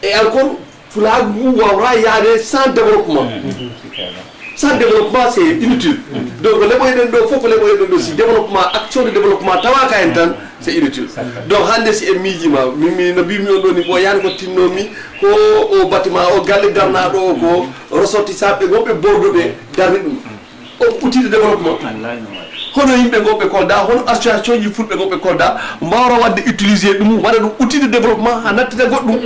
et encore flag ou wawra yaade sans développement sans développement c'est inutile donc les moyens de faut que les moyens de si développement action de développement tawaka en tan c'est inutile donc hande si e miijima mi no bimi on doni bo yani ko tinnomi ko o bâtiment o galle garnaɗo o ko ressortissant gonɓe bordeaux ɓe darni ɗum o outil de développement hono yimɓe gonɓe kolda hono association ji fulɓe gonɓe kolda mbawra wadde utiliser ɗum waɗa ɗum outil de développement ha nattita goɗɗum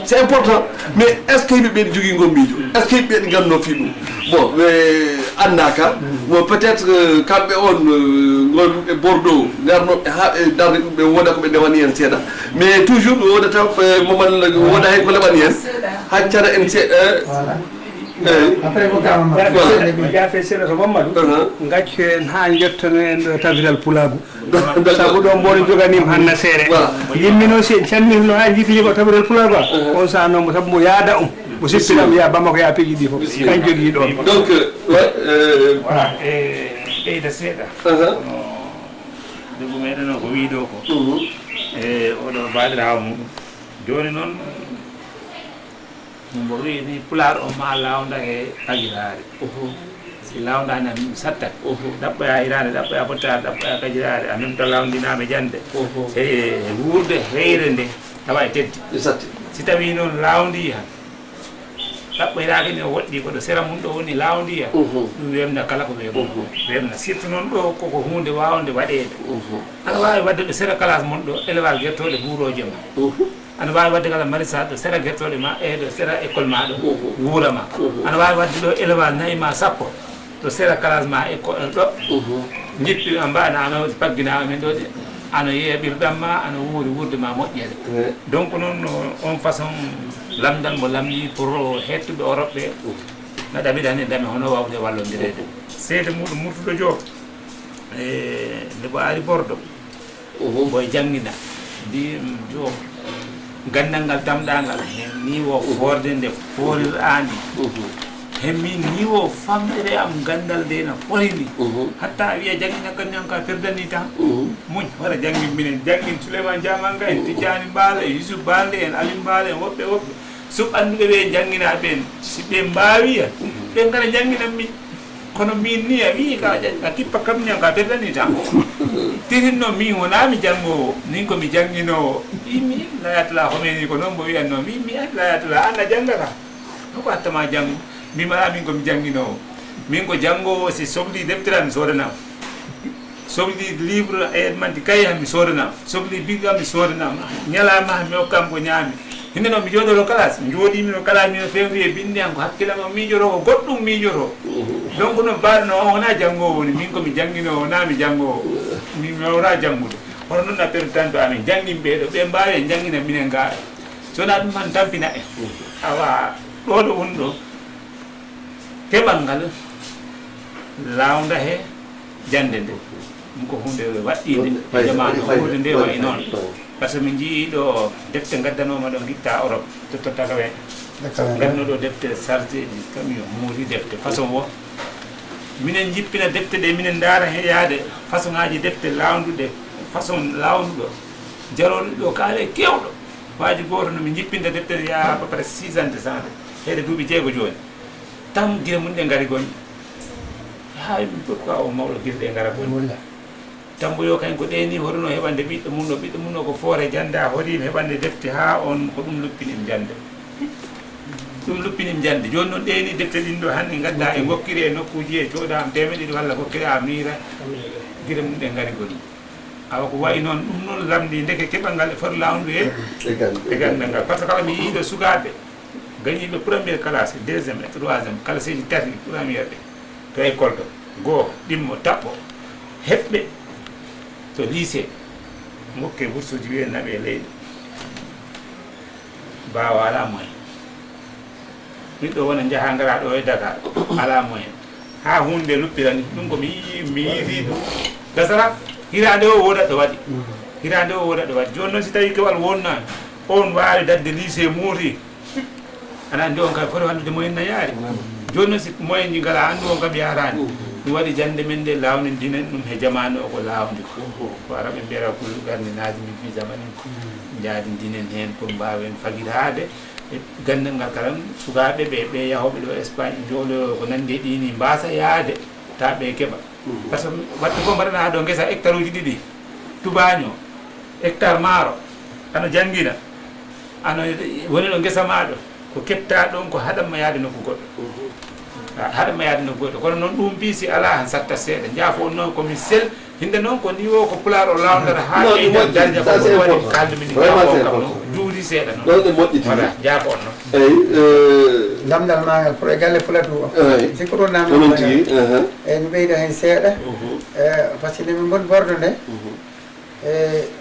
c'est important mais est ce que yimɓe ɓe jogui gommijo est ce que yimɓe ɓe ganno fi ɗum bon andaka bon peut être kamɓe on gonɓe bordeaux garnoɓe ha ɓe darde ɗum ɓe woda koɓe ndewani hen seeɗa mais toujours ɓe wodata momal woda hen ko leɓani hen haccara en seeɗa après ko gafe seeɗa to Mamadou gaccu en ha jettono en ɗo tabital Pulagu sabu ɗo mboɗo joganima hanna seere yimmino si en calminno ha jiitiji ko tabital Pulagu on sa noon mo sabu mo yaada mo sippinam ya Bamako ya peeji ɗi fof kan jogui ɗon donc voilà e ɓeyda seeɗa debbo meɗen o ko wiiɗo ko e oɗo baɗirawo mum joni noon mbo wini Pulaar o ma lawda e kajiraare si lawdani am sattat ɗaɓɓoya hirande ɗaɓɓoya fottare ɗaɓɓoya kajiraare en même temps lawdinama jande e wurde heyre nde tawa e teddi si tawi noon lawdi han ɗaɓɓoyraki ni o woɗɗi koɗo sera mum ɗo woni lawdi han ɗum wemna kala ko ɓe wemna surtout noon ɗo koko hunde wawde waɗede aɗa wawi wadde ɗo sera classe mon ɗo élevage guertoɗe buuroje ma ana wawi wadde kala maraichage ɗo sera guertoɗe ma e ɗo sera école ma ɗo wuura ma ana wawi wadde ɗo élevage nayi ma sappo ɗo sera classe ma école ɗo jippi mbana ano pagginama men ɗo de ano yeeɓirɗam ma ano wuuri wurde ma moƴƴere donc noon on façon lamdal mo lamdi pour hettuɓe Europe ɓe no ɗaɓiɗani dame hono wawde wallodirede seede muɗum murtuɗo jo e nde bo ari Bordeaux boye jangguina mbi jo gandal ngal tamɗangal hen niveau forde nde forirani hemmin niveau famɗere am gandal nde no forini hatta wiya jangguina ganñanka perdani tan muñ wara janggin minen janggin Souleymane Diamanga en Tidiani Mbalo e Yousuf Balde en Alim Mbalo en woɓɓe woɓɓe suɓanduɓe ɓe jangginaɓe en si ɓe mbawiya ɓe gara jangginan min kono min ni a wi ka tippa kam ñam ka perdani tan tirinno min wonami janggowo nin komi jangginowo imi layatala homeni ko noon mbo wiyanno mi layatala an a janggata hoko attama janggo mimala min komi jangginowo min ko janggowo si sohli deftere mi sodanam sohli livre e manti kaye mi sodanam sohli bigam mi sodanam ñalama mi hokkam ko ñaami hinde noon mi jooɗoro classe mi jooɗimino kala mino février bindi an ko hakkillama miijoto ko goɗɗum miijoto donc no mbaɗno o wona janggowo woni min komi jangginowo wona mi janggowo mi wona janggude hono noon a pertanto amin janggin ɓeɗo ɓe mbawi e janggina minen ga sowona ɗum tan tampina en awa ɗo ɗo woni ɗo keɓal ngal lawda he jande nde ɗum ko hunde waɗɗide e jamanu hunde nde wayi noon par ce que min jii ɗo defte gaddanoma ɗo guitta Europe tottota kawe gadno ɗo defte chargé ji camion muuri defte façon wo minen jippina defte ɗe minen daara he yaade façon ngaji defte lawnduɗe façon lawnduɗo jaroɗo ɗo kaale kewɗo waji goto nomin jippinta deftere ya à peu près 6 ans de sande heede duuɓi jeego joni tam guila mum ɗe ngari gonɗi ha pourquoi o mawɗo guila ɗe ngara gonɗi tamboyo kañ ko ɗeni horuno heɓande ɓiɗɗo mum ɗo ko foore jande a horima heɓande defte ha on ko ɗum luppinim jande ɗum luppinim jande joni noon ɗeni defte ɗin ɗo hande gadda e gokkiri e nokkuji e coodam temedɗiɗi walla gokkiri a miira guila mum ɗe ngari gonɗi awa ko wayi noon ɗum noon lamdi ndeke keɓal ngal e foti lawndu e gandal ngal par ce que kala mi yiiɗo sukaɓe gañiɓe premiére classe deuxiéme et troisiéme kala seji tati premiére ɓe to école ɗo goho ɗimmo taɓɓo heɓɓe to lycée gokke bourse uji wiyenaɓe e leydi mbawa ala moyen ɓiɗɗo wona jaaha gara ɗo e Dakar ala moyen ha hunde luppirani ɗum komi yii mi yiiti ɗum gasara hirande o woɗat ɗo waɗi hirande o woɗat ɗo waɗi joni noon si tawi kewal wonnani on wawi dadde lycée muuri ana andi on kam foti wallude moyen na yaari joni noon si moyen ji ngala andu on kam yarani ɗum waɗi jande men nde lawni dinen ɗum he jamanu o ko lawdi ko araɓe mbiyata kul garni naji mi fi jamani jaadindinen heen pour mbawen fagirade gandal ngal kalan sukaɓe ɓe yahoɓe ɗo Espagne jooɗo ko nandi e ɗini mbasa yaade ta ɓe keɓa par ce que watte fof mbaɗana ha ɗo guesa hectare uji ɗiɗi tubaño hectare maaro ano janggina ano woni ɗo guesa maɗo ko ketta ɗon ko haɗanma yaade nokku goɗɗo haɗanma yaade nokku goɗɗo kono noon ɗum mbi si ala han satta seeɗa jaafo on noon komin sel hinde noon ko niveau ko pulaar o lawdata ha ɓeyda darja ko woni kalde min kam juuɗi seeɗa noon voilà jaafo on noon eyi lamdal magal pour e galle Fuladu o sikko ɗo namdi eyi mi ɓeyda hen seeɗa par ce que min gon bordo nde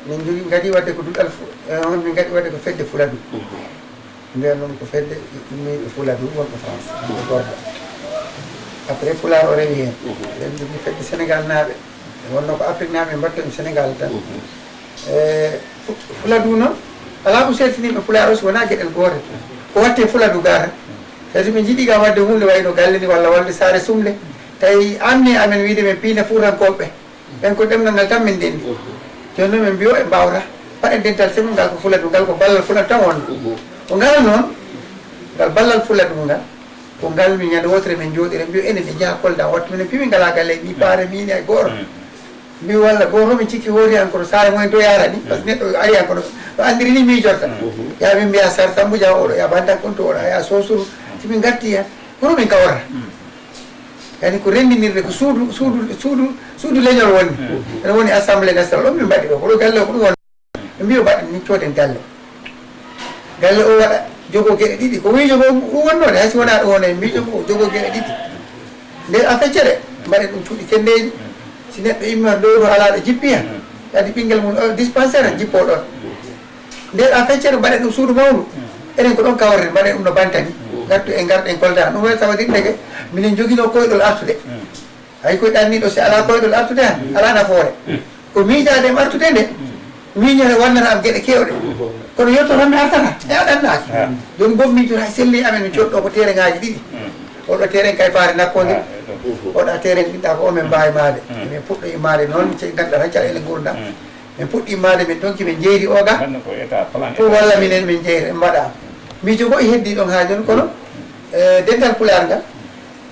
min jogui gadi wadde ko duɗal on min gadi wadde ko fedde Fuladu mbiyan noon ko fedde immiɓe Fuladu wonɓe France ko gordo après pulaar o rewi hen ɓen jogui fedde Sénégal naaɓe wonno ko Afrique naaɓe mbatta ɗum Sénégal tan Fuladu noon ala ko sertiniɓe pulaar o so wona gueɗel gotel ko watte Fuladu gata kadi min jiiɗi ga wadde hunde wayno galle ni walla walde saare sumle tawi amni amen wiide men piina fuutankoɓe ɓen ko ɗemgal ngal tan min ndenndi joni noon min mbiyo e mbawta paɗen dental semu ngal ko Fuladu ngal ko ballal Fuladu tan wonno ko ngal noon ngal ballal Fuladu ngal ko ngal min ñande wotere min jooɗire mbiyo enen ɗe jaaha Kolda wattu minen pimi ngala galle ni paare mini ay goto mbi walla goto min cikki hoori an koto saare mumen to yarani par ce que neɗɗo ari an kono ɗo andiri ni miijorta ya min mbiya sar Sambou Dia oɗo ya bantan kon to oɗo aya sosuru simin garti hen kono min kawrata yani ko rendinirde ko suudu leñol woni ene woni assemblée nationale ɗon min mbaɗi ɗo ko ɗo galle o ko ɗum won ɓe mbiyo mbaɗen ni cooden galle o waɗa jogo gueɗe ɗiɗi ko miijo ko ɗum wonnode haysi wona ɗum wone miijo ko jogo gueɗe ɗiɗi nden a feccere mbaɗen ɗum cuuɗi kendeji si neɗɗo imma ɗo alaɗo jippi hen kadi ɓinguel mum dispensaire jippo ɗon nden a feccere mbaɗen ɗum suudu mawdu enen ko ɗon kawren mbaɗen ɗum no bantani gartu e garɗen Kolda ɗum woni tawadir ndege minen joguino koyɗol artude hay koye ɗanniɗo si ala koyɗol artude han ala nafoore ko miijade em artude nde miñore wannata am gueɗe kewɗe kono yetto tan mi artata e aɗannaki joni boom miijor hay selli amen mi coɗɗo ko terrain ngaji ɗiɗi oɗo terrain kay faare nakkodir oɗa terrain ɗiɗɗa ko omen mbawi maade min puɗɗo immade noon ganduɗa tan caɗele gurdam min puɗɗi immade min donki min jeeri oga pour walla minen min jeeri mbaɗa miijo go e heddi ɗon ha joni kono dental pulaar ngal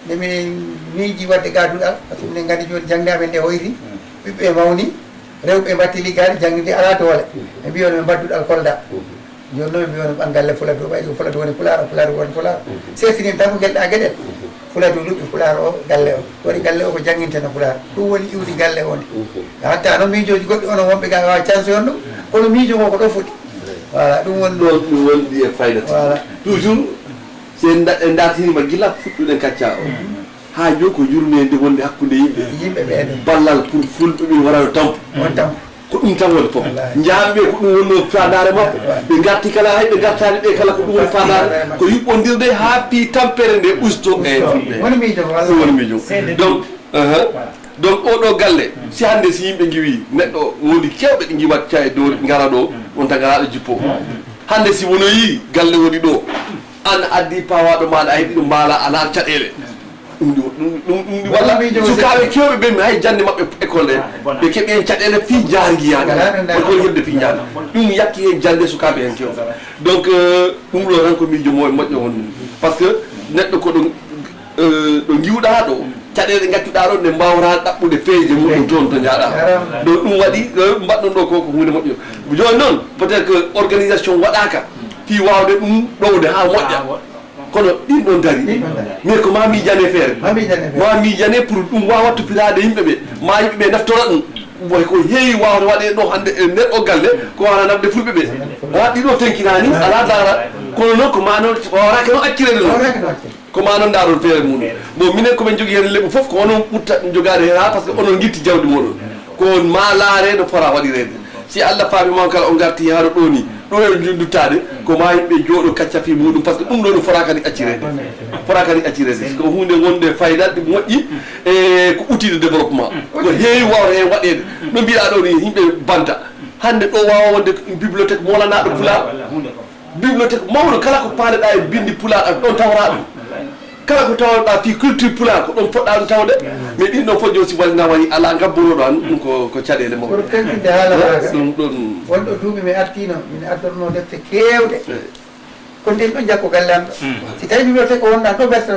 nde min miiji wadde gaduɗal par ce que minen gandi joni jangde amen nde hoyti ɓiɓɓe mawni rewɓe mbatti liggade jangde ala doole ɓe mbiyono ɓe mbadduɗal Kolda joni noon ɓe mbiyono ɓangalle Fuladu ɓayɗi ko Fuladu woni pulaar o Fuladu woni pulaar sertinin tan ko guelɗa gueɗel Fuladu luɓɓi pulaar o galle o waɗi galle o ko jangguinteno pulaar ɗum woni iwdi galle o ndi hatta noon miijoji goɗɗi ono wonɓe ga wawa chance on ɗum kono miijo ngo ko ɗo fuɗi voilà ɗum woni ɗum wonɗi e faydata voilà toujours so en dartinima gila fuɗɗuɗen kacca o ha joni ko yurnede wonde hakkude yimɓe ɓeɗo ballal pour fulɓe ɓe warano tampo on tampo ko ɗum tan woni fof jaaɓeɓe ko ɗum wonno fandare mabɓe ɓe garti kala hay ɓe gartani ɓe kala ko ɗum woni fandare ko yuɓɓodirde ha pi tampere nde usto e woni miijo ɗum woni miijo donc oɗo galle si hande si yimɓe giwi neɗɗo woni kewɓe ɗe giwat ca e dow gara ɗo on tan garaɗo jippo hande si wonoyi galle woni ɗo an addi pawaɗo maɗa a heeɓi ɗum mbaala ana caɗele ɗum walla sukaɓe kewɓe ɓe mi hay jande mabɓe école ɗe ɓe keeɓi hen caɗele fi jarguiyaga woni hebde fi jaaga ɗum yakki hen jande sukaɓe hen kewɓe donc ɗum ɗo tan ko miijo mo e moƴƴo won par ce que neɗɗo ko ɗo giwɗa ɗo caɗele gaccuɗa ɗo nde mbawata ɗaɓɓude feeje muɗum toon to jaaɗa donc ɗum waɗi mbaɗɗon ɗo ko hunde moƴƴo joni noon peut être que organisation waɗaka fi wawde ɗum ɗowde ha moƴƴa kono ɗin ɗon dari mais ko ma miijane feere ma miijane pour ɗum wawa toppitade yimɓeɓe ma yimɓeɓe naftora ɗum way ko heewi wawde waɗe ɗo hande e nder o galle ko wawata nafde fulɓe ɓe a ɗiɗo tenkinani ala dara kono noon ko ma noon wawrake noon accirede noon ko ma noon daron feere muɗum bon minen komin jogui hen leɓu foof ko onon ɓutta jogade hen ha par ce que onon guitti jawdi moɗon ko ma laare no fota waɗirede si Allah faamima kala on garti haɗo ɗo ni ɗo e duttade ko ma yimɓe jooɗo kacca fi muɗum par ce que ɗum ɗo no fota kadi accirede ko hunde wonde fayda ɗi moƴƴi e ko outil de développement ko heewi wawta hen waɗede no mbiɗa ɗo ni yimɓe banta hande ɗo wawa wonde bibliothèque molanaɗo pulaar bibliothèque mawɗo kala ko paaleɗa e bindi pulaar ɗon tawra ɗum kala ko tawɗa fi culture pulaar ko ɗon poɗɗa ɗum tawde mais ɗin ɗon fof si walina wayi ala gabboroɗo an ɗum ko caɗele mo pour tengtinde haala maga ɗum ɗon wonɗo duuɓi mi artino min addorno defte kewɗe ko nden ɗo jakko galle am ɗo si tawi mi wiyete ko wonɗan ɗo berta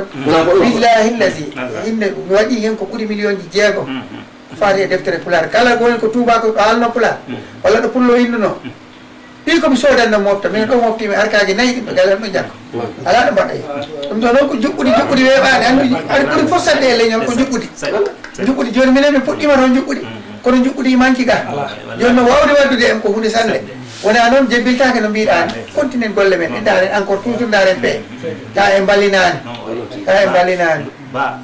billahi llasi inde mi waɗi hen ko ɓuuri million ji 6 faati e deftere pulaar kala gonen ko tubako ɗo haalno pulaar walla ɗo pullo hinnuno ɗi komi sodanno mofta min ɗo moftimi arkaji 4 ɗi ɗo galle am ɗo jakko ala ɗo mbaɗa ɗum ɗo noon ko juɓɓuɗi weeɓani anduji aɗa ɓuuri fof sadde e leñol ko juɓɓuɗi joni minen mi puɗɗima toon juɓɓuɗi kono juɓɓuɗi manki ga joni no wawde waddude en ko hunde sande wona noon jebbiltake no mbiɗani continue golle men e daren encore toujours daren ɓe ta e ballinani ba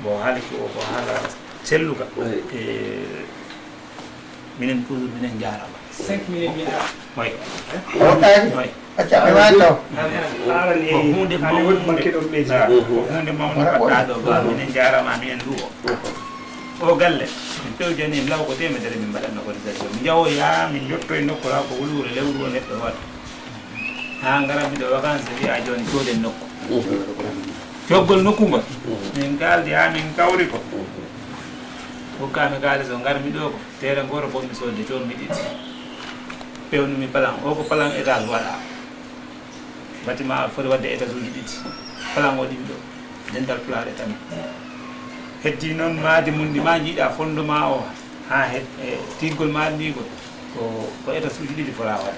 bo haali ko haala celluka minen toujours minen jarama 5 minutes mi ara way woɗɗaki acca ɓe wani taw ko hunde mawde mbaɗɗa ɗo ba minen jarama minen ndu o galle min pewjani law ko temedere min mbaɗatno cotisation mi jawoya min jotto e nokku raw ko wulwure lewru o neɗɗo waɗa ha gara miɗo vacance wiya joni coden nokku coggol nokku ngol min kaldi ha min kawri ko hokkami kalis o garmi ɗo ko tere goro bonmi sodde commi ɗiɗi pewnumi plan o ko plan étage waɗa bâtiment foti wadde étage uji ɗiɗi plan o ɗimi ɗo dental plaɗe tan heddi noon maadi mum ɗi ma jiiɗa fondement o ha tiggol maadi ndigol ko étage uji ɗiɗi fota waɗa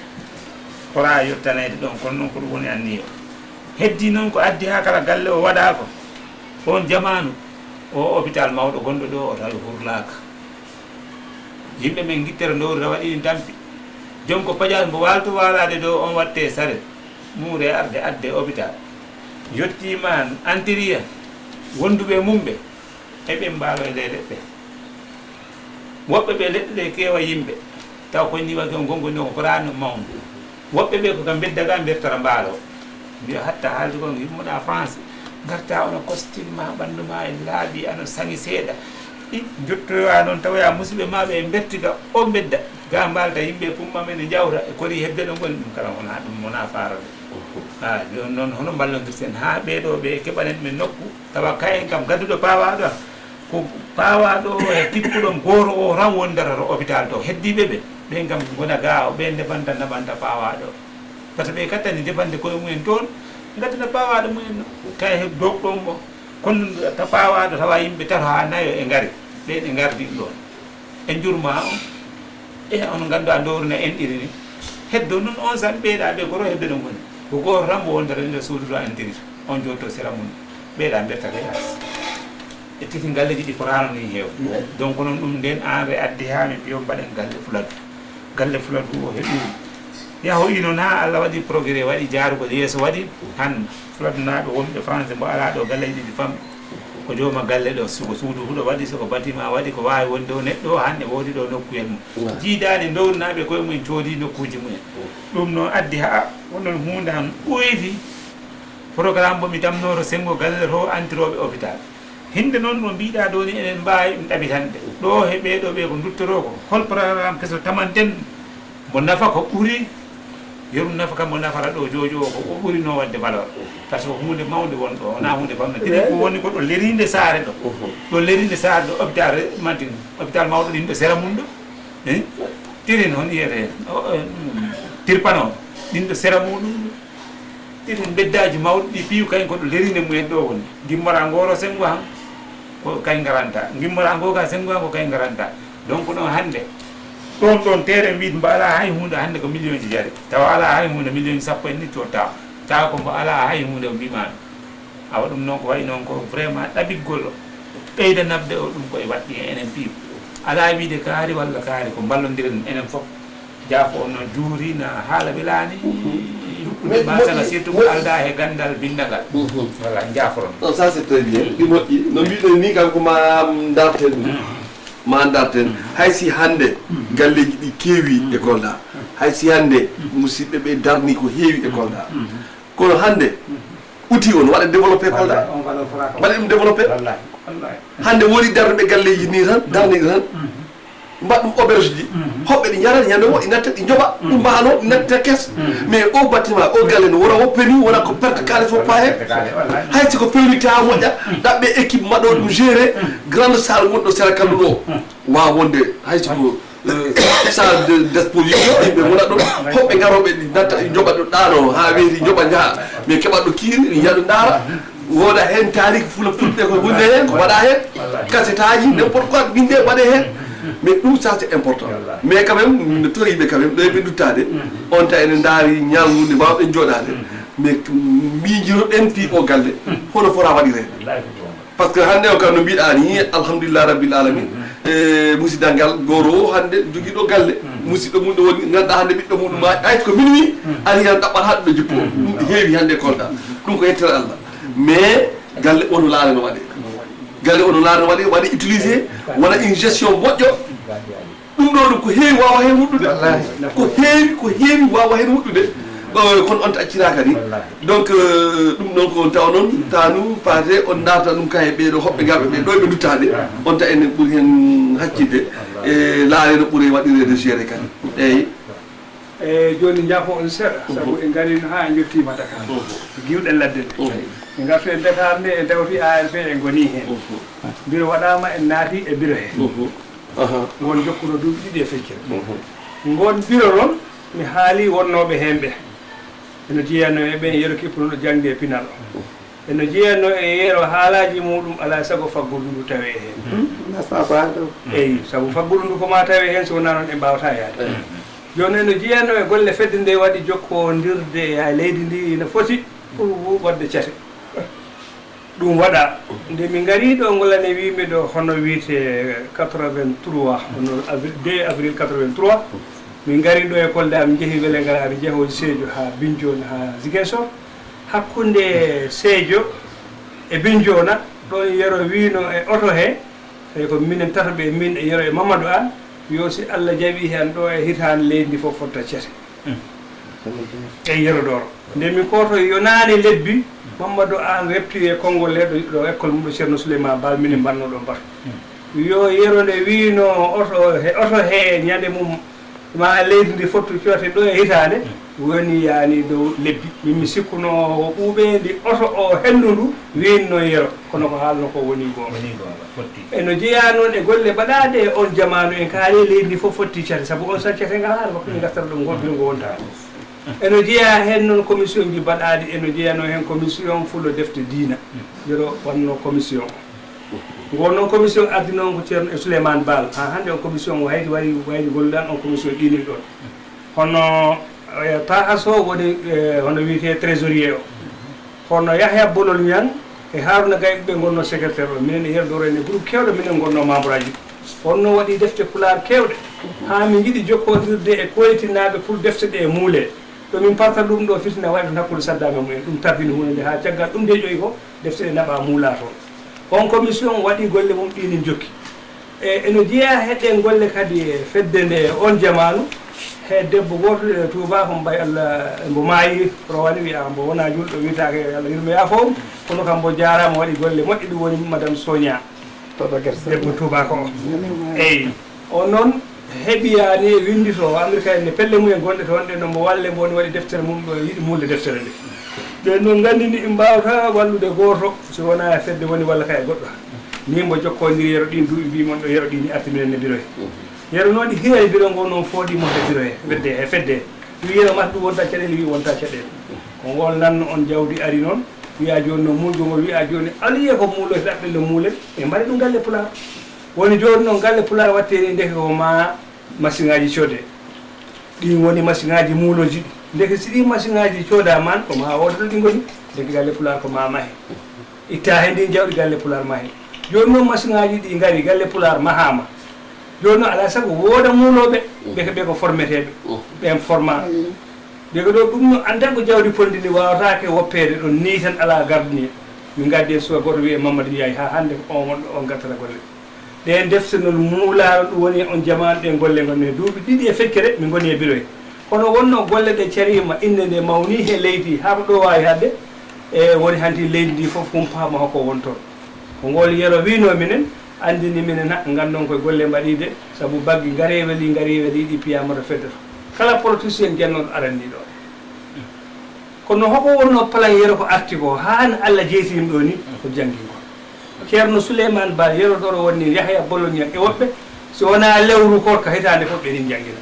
fota yettanede ɗon kono noon ko ɗum woni anni o heddi noon ko addi ha kala galle o waɗa ko on jamanu o hôpital mawɗo gonɗo ɗo o tawi hurlaka yimɓe men guittere ndowri rawaɗini dampi joni ko paƴal mbo walto walade ɗo on watte saret muure arde adde hôpital yettima antiria wonduɓe mumɓe eɓe mbaalo e ley leɗɗe woɓɓe ɓe leɗɗe ɗe keewa yimɓe taw koye ni wagi on gongoni o ko rano mawdu woɓɓe ɓe ko kam beddaga bertara mbaalo mbiya hatta haalde kon yimmoɗa france garta ono costume ma ɓanndu ma e laaɓi ano sangi seeɗa jottoya noon tawoya musidɓe maɓe e bertiga o bedda ga mbalda yimɓe pumma men e jawta e kori hebde ɗo goni ɗum kala wona ɗum wona farade ha joni noon hono ballodirten ha ɓeɗo ɓe keɓanen men nokku tawa kayen kam gadduɗo pawaɗo ko pawaɗo e tippuɗon goto o ran wondata to hôpital to heddiɓe ɓe ɓen kam gona ga o ɓe defanta naɓanta pawaɗo par ce que ɓe kattani defande koye mumen toon gaddana pawaɗo mumen no kay he doɓɗon mo kono ta pawaɗo tawa yimɓe tato ha nayo e gaari ɓe ɗe gardi ɗon e jurma on e on ganduɗa dowruna en ɗiri ni heddo noon on san ɓeeɗa ɓe koto hebde ɗon goni ko goto tan mo wondata nder suudu to en diri on jotto sera mum ɓeeɗa bertaka yaas e tiki galleji ɗi ko rano ni heewde donc noon ɗum nden enre addi ha min ɓiyo mbaɗen galle fuladu o heeɓi yahoyi noon ha Allah waɗi progrès waɗi jaarugol yeeso waɗi han fuladunaɓe wonɓe français mbo ala ɗo galleji ɗiɗi famɗi ko jooma galle ɗo soko suudu huɗo waɗi soko bâtiment waɗi ko wawi wonde o neɗɗo hande woodi ɗo nokkuyel mum jiidaɗe dowrunaɓe koye mumen coodi nokkuji mumen ɗum noon addi ha wonon hunde han ɓoyti programme bomi tamnoro sengo galle to antiroɓe hôpital hinde noon no mbiɗa ɗo ni enen mbawi ɗum ɗaɓitande ɗo he ɓeɗo ɓe ko duttoro ko hol programme keso tamanten mo nafa ko ɓuuri yerum nafa kam mo nafata ɗo jojo o ko ɓurino wadde valeur par ce que hunde mawde won ɗo wona hunde famde tiri ko woni ko ɗo lerinde saare ɗo lerinde saare ɗo hôpital mantin hôpital mawɗo ɗin ɗo sera mum ɗo tirin hon yiyete tirpano ɗin ɗo sera muɗum tirin beddaji mawɗi ɗi piiw kayen koɗo lerinde mumen ɗo woni gimmora ngoro sengo han ko kay garanta gimmora ngo ka sengo han ko kay garanta donc ɗon hande ɗon tere mbiyit mbo ala hay hunde hande ko million ji jari tawa ala hay hunde million ji 10 en ni to tawa ko mbo ala hay hunde o mbimami awa ɗum noon ko wayi noon ko vraiment ɗaɓiggol o ɓeyda nabde o ɗum koye waɗɗi e enen piiw ala wiide kaari walla kaari ko ballodiren enen fof jaafo on no juuri na haala welani yuppude masala surtout ko alda e gandal bindagal voilà jaaforon non ça c'est très bien ɗi moƴƴi no mbiɗen ni kam ko ma darten ɗum ma darten haysi hande galleji ɗi keewi école ɗa haysi hande musidɓe ɓe darni ko heewi école ɗa kono hande outil on waɗa développé école ɗa waɗa ɗum développé hande woodi darɓe galleji ni tan darniɗi tan mbaɗ ɗum auberge ji hoɓɓe ɗi jarani ñande wo ɗi natta ɗi joɓa ɗum mbano ɗi nattita kes mais o bâtiment o galle no wona woppeni wona ko perte kalis woppa hen hay siko fewlite ha moƴƴa ɗaɓɓe équipe maɗo ɗum géré grande salle gonɗo sera kalluɗo o wawa wonde hay siko salle d' exposition yimɓe wona ɗon hoɓɓe garoɓe ɗi natta ɗi joɓa ɗo ɗano ha weeti joɓa jaaha mais keɓat ɗo kiiri ɗi jiiya ɗo daara woda hen taariki fulɓe ko wonde hen ko waɗa hen cassette aji n'importe quoi binde waɗe hen mais ɗum ça c'est important mais quand même no toriɓe quand même ɗo ɓe duttade on ta ene daari ñalnude mbawɓe joɗade mais miijiroɗen fi o galle hono fota waɗire par ce que hande o kam no mbiɗa ni alhamdulillah rabbil alamin musidal ngal goro o hande joguiɗo galle musidɗo mum ɗo woni ganduɗa hande ɓiɗɗo muɗum ma ayt ko minuit ari han ɗaɓɓat haɗo ɗo jippo ɗum heewi hande kolɗa ɗum ko yettere Allah mais galle ono laare no waɗe galle ono laare no waɗe waɗe utilisé wona une gestion moƴƴo ɗum ɗo ɗum ko heewi wawa hen huɗɗude ko heewi wawa hen huɗɗude kono on acciraka ni donc ɗum noon ko taw noon tanu pate on darta ɗum kaye ɓeɗo hoɓɓe garɓe ɓe ɗo ɓe duttade on ta enen ɓuuri hen hakkide e laare no ɓuuri waɗirede géré kadi eyyi e joni jaafo on seeɗa saabu en gaari ha en jottima Dakar giwɗen ladde ɗe en gartu e Dakar nde e dawti ARP en goni hen biro waɗama en naati e biro he ngon jokkuno duuɓi ɗiɗi e feccere ngon biro noon mi haali wonnoɓe hen ɓe eno jeeyano e ɓen yeero kippunoɗo jangde e pinal o eno jeeyano e yeero haalaji muɗum ala sago faggudu ndu tawe hen eyyi saabu faggudu ndu koma tawe hen so wona noon ɓe mbawata yaade joni eno jeeyano e golle fedde nde waɗi jokkodirde e leydi ndi no foti pour wadde cate ɗum waɗa nde min gari ɗo ngolane wimi ɗo hono wiite 83 hono 2 avril 83 min gari ɗo e Kolda mi jeehi wele ngaraɓe jeehoji Sédio ha Bignona ha Ziguinchor hakkude Sédio e Bignona ɗon yero wino e oto he tawi ko minen tataɓe min e yero e Mamadou An yo si Allah jaɓi hen ɗo e hitande leydi ndi fof fotta cete e yero ɗoro nde min koto yonani lebbi Mamadou An repti e konngol leɗo ɗo école mum ɗo Ceerno Souleymane Baal minen mbannoɗo mbato yo yero nde wino oto he ñande mum ma leydi ndi fottu cote ɗo e hitande woni yani dow lebbi min sikkuno o ɓuuɓedi oto o hendu ndu winno yero kono ko haalno ko woni goonga eno jeeya noon e golle mbaɗaɗe e on jamanu en kaali leydi ndi fof fotti cate saabu on san cate ngal haala makko min gartata ɗum gonɗingo wonta eno jeeya hen noon commission ji mbaɗaɗi eno jeeyano hen commission fulo defte diina yero wanno commission ngon noon commission ardi noon ko Ceerno Souleymane Baal ha hande on commission o haydi waydi golluɗan on commission ɗinin ɗon hono taas o woni hono wiyete trésorier o hono Yahya Bolol Niang e Harouna Gaye ɓe gonno secrétaire o minen e herdoro ene groupe kewɗo minen gonno membre aji honno waɗi defte pulaar kewɗe ha min jiiɗi jokkodirde e koytinaɓe pour defte ɗe muule ɗo min parta ɗum ɗo fitina waɗi ɗon hakkude saddame mumen ɗum tabini hunde nde ha caggal ɗum de ƴoyi ko defte ɗe naɓa muula toon on commission waɗi golle mum ɗinin jokki e eno jeeya heɗɗen golle kadi e fedde nde on jamanu he debbo goto Touba ko mbay Allah mbo maayi rowani wiya mbo wona julɗo wiyetake Allah yurmoya fof kono kam mbo jarama waɗi golle moƴƴi ɗum woni madame Sonia debbo Touba ko eyyi on noon heeɓiyani windi to Amérique en ne pelle mumen gonɗe toon ɗe no mbo walle mbo ne waɗi deftere mum ɗo yiɗi mulde deftere nde ɓen noon gandini ɗi mbawata wallude goto so wona fedde woni walla kay goɗɗo ni mbo jokkodiri yero ɗin duuɓi mbimon ɗo yero ɗini artiminen e bureau he yero noon ɗi heewi bureau ngo noon fooɗimo e bureau he wedde e fedde wi yero mata ɗum wonta caɗele wi wonta caɗele ko ngol nanno on jawdi ari noon wiya joni no mulgo ngol wiya joni aliye ko muulo ɗaɓɓelle muulen ɓe mbaɗi ɗum galle pulaar woni joni noon galle pulaar watte ni ndeke ko ma machine ngaji coode ɗin woni machine ngaji muuloji ɗi ndeke si ɗi machine ngaji coodaman ko ma woɗɗo ɗi goni ndeke galle pulaar ko ma mahe itta he ndin jawɗi galle pulaar mahe joni noon machine ngaji ɗi gari galle pulaar mahama joni noon ala sago wooda muuloɓe ɓe ko formeteɓe ɓen format ɓe ko ɗo ɗum no anda ko jawdi pondini wawatake woppede ɗon ni tan ala gardini min gaddi e suwa goto wiye Mamadou Ndiaye ha hande ko on wonɗo on gattata golle ɗen defte noon muularo ɗum woni on jamanu ɗen golle gonne duuɓi ɗiɗi e feccere min goni e bureau he kono wonno golle ɗe carima inde nde mawni he leydi ha ko ɗo wawi hadde e woni hanti leydi ndi foof humpama hokko won toon ko ngol yero wino minen andini minen gandon koye golle mbaɗide saabu baggi gareweeli ɗi piyamata feddoto kala politicien jannoɗo aranniɗo kono hoko wonno plan yero ko arti ko han Allah jeytini ɗo ni ko janggi ko ceerno Souleymane Ba yerodoro wonni Yahya Bologna e woɓɓe so wona lewru korka hitande fof ɓeɗin janggina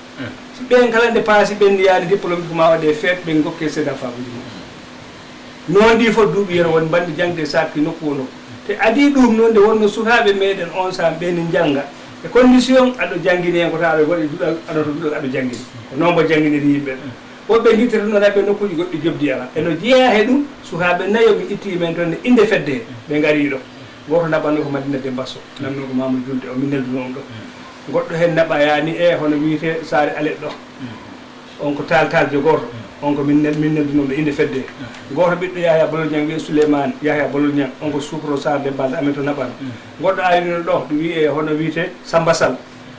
si ɓen kala nde paasi ɓendiyani diplôme ko ma waɗe feet ɓe gokke seeɗa fabuji mum noon ndi fof duuɓi yero woni bande jangde sakki nokku o nokku te adi ɗum noon nde wonno sukaɓe meɗen on saan ɓeni jangga e condition aɗo janggini hen kota aɗa waɗi duɗal aɗa to duɗal aɗo janggini ko noon mbo jangguiniri yimɓe woɓɓe guittatanoɗaɓe nokkuji goɗɗi jobdi ala eno jeeya he ɗum sukaɓe nayo mi itti men toon ne inde fedde ɓe gaari ɗo goto naɓanno ko Madina Demba Sow namno ko Mamadou Julde o min nelduno ɗo goɗɗo hen naɓayani e hono wiyete Sare Alet ɗo on ko taltalje goto on ko min neldunoɗo inde fedde goto ɓiɗɗo Yahya Bologna wiye Souleymane Yahya Bologna on ko sukro Sare Dembalde amen to naɓano goɗɗo arino ɗo ɗo wiye hono wiyete Samba Sall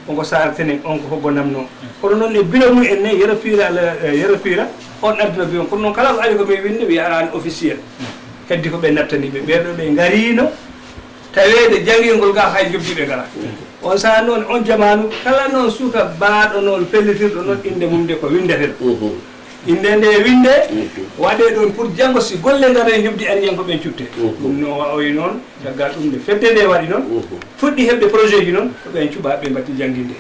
on ko Sare Tene on ko hobbo namno kono noon e bureau mum en ne yero pira on adduna biyon kono noon kala ko ari ko ɓe winde wiya arani officiel heddi ko ɓe naftaniɓe ɓeɗo ɓe garino tawede janggingol ga hay jobdiɓe ngala on saha noon on jamanu kala noon suka baaɗo noon pellitirɗo noon inde mum nde ko windeten inde nde winde waɗe ɗon pour janggo si golle ngare jobdi ari yen ko ɓen cutte ɗum no wawi noon caggal ɗum nde fedde nde waɗi noon fuɗɗi heɓde projet ji noon ko ɓen cuɓa ɓe mbatti jangginde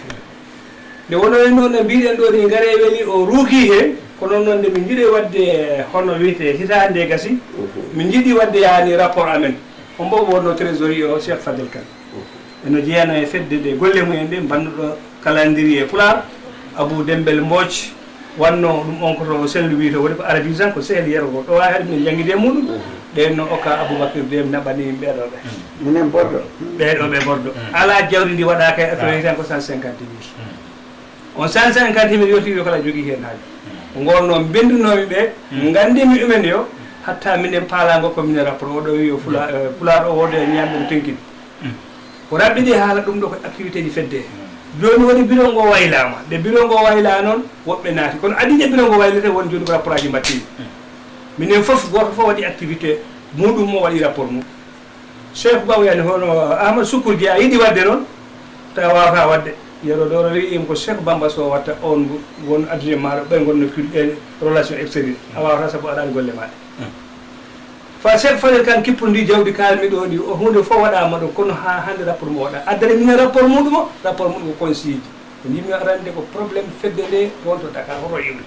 nde wonoe noon no mbiɗen ɗo ni ngare weeli o ruuki he kono noon nde min jiiɗi wadde hono wiyete hitande gasi min jiiɗi wadde yaani rapport amen on mbo wonno trésorier o Cheikh Fadel Kane eno jeeyano e fedde de golle mumen ɗe mbanduɗo calendrier Pulaar Abou Dembel Mbodj wanno ɗum on koto sellu wiyete woni ko arabisant ko sehel yero ko ɗo wawi haade min janggide muɗum ɗen no okka Aboubacry Dem naɓani ɓeɗo ɓe minen Bordeaux ɓeɗo ɓe Bordeaux ala jawdi ndi waɗaka e autorité tan ko 150 000 on 150 000 yottiɓe kala jogui hen haaji gonno bendunomi ɓe gandimi ɗumen yo hatta minen paalago commune rapport oɗo wi Pulaar o wode ñamɗum tenkiɗi ko raɓɓiɗi haala ɗum ɗo ko activité ji fedde joni woni bureau ngo waylama nde bureau ngo wayla noon woɓɓe naati kono adiɗe bureau ngo waylete woni joni ko rapport aji mbattini minen foof goto fof waɗi activité muɗum mo waɗi rapport mum Cheikh Ba yani hono Ahmadou Soukour Dia yiɗi wadde noon tawa wawata wadde yeɗo ɗo wi im ko Cheikh Bamba Sow watta on won adjoint maɗo ɓen gonno relation extérieur a wawata saabu aɗani golle maɗa fa Cheikh Fadel Kane kippondi jawdi kalmi ɗo ni o hunde fof waɗama ɗo kono ha hande rapport mo waɗa addere minen rapport muɗum o rapport muɗum ko conseil ji ko yimmi arande ko probléme fedde nde wonto Dakar hoto iwde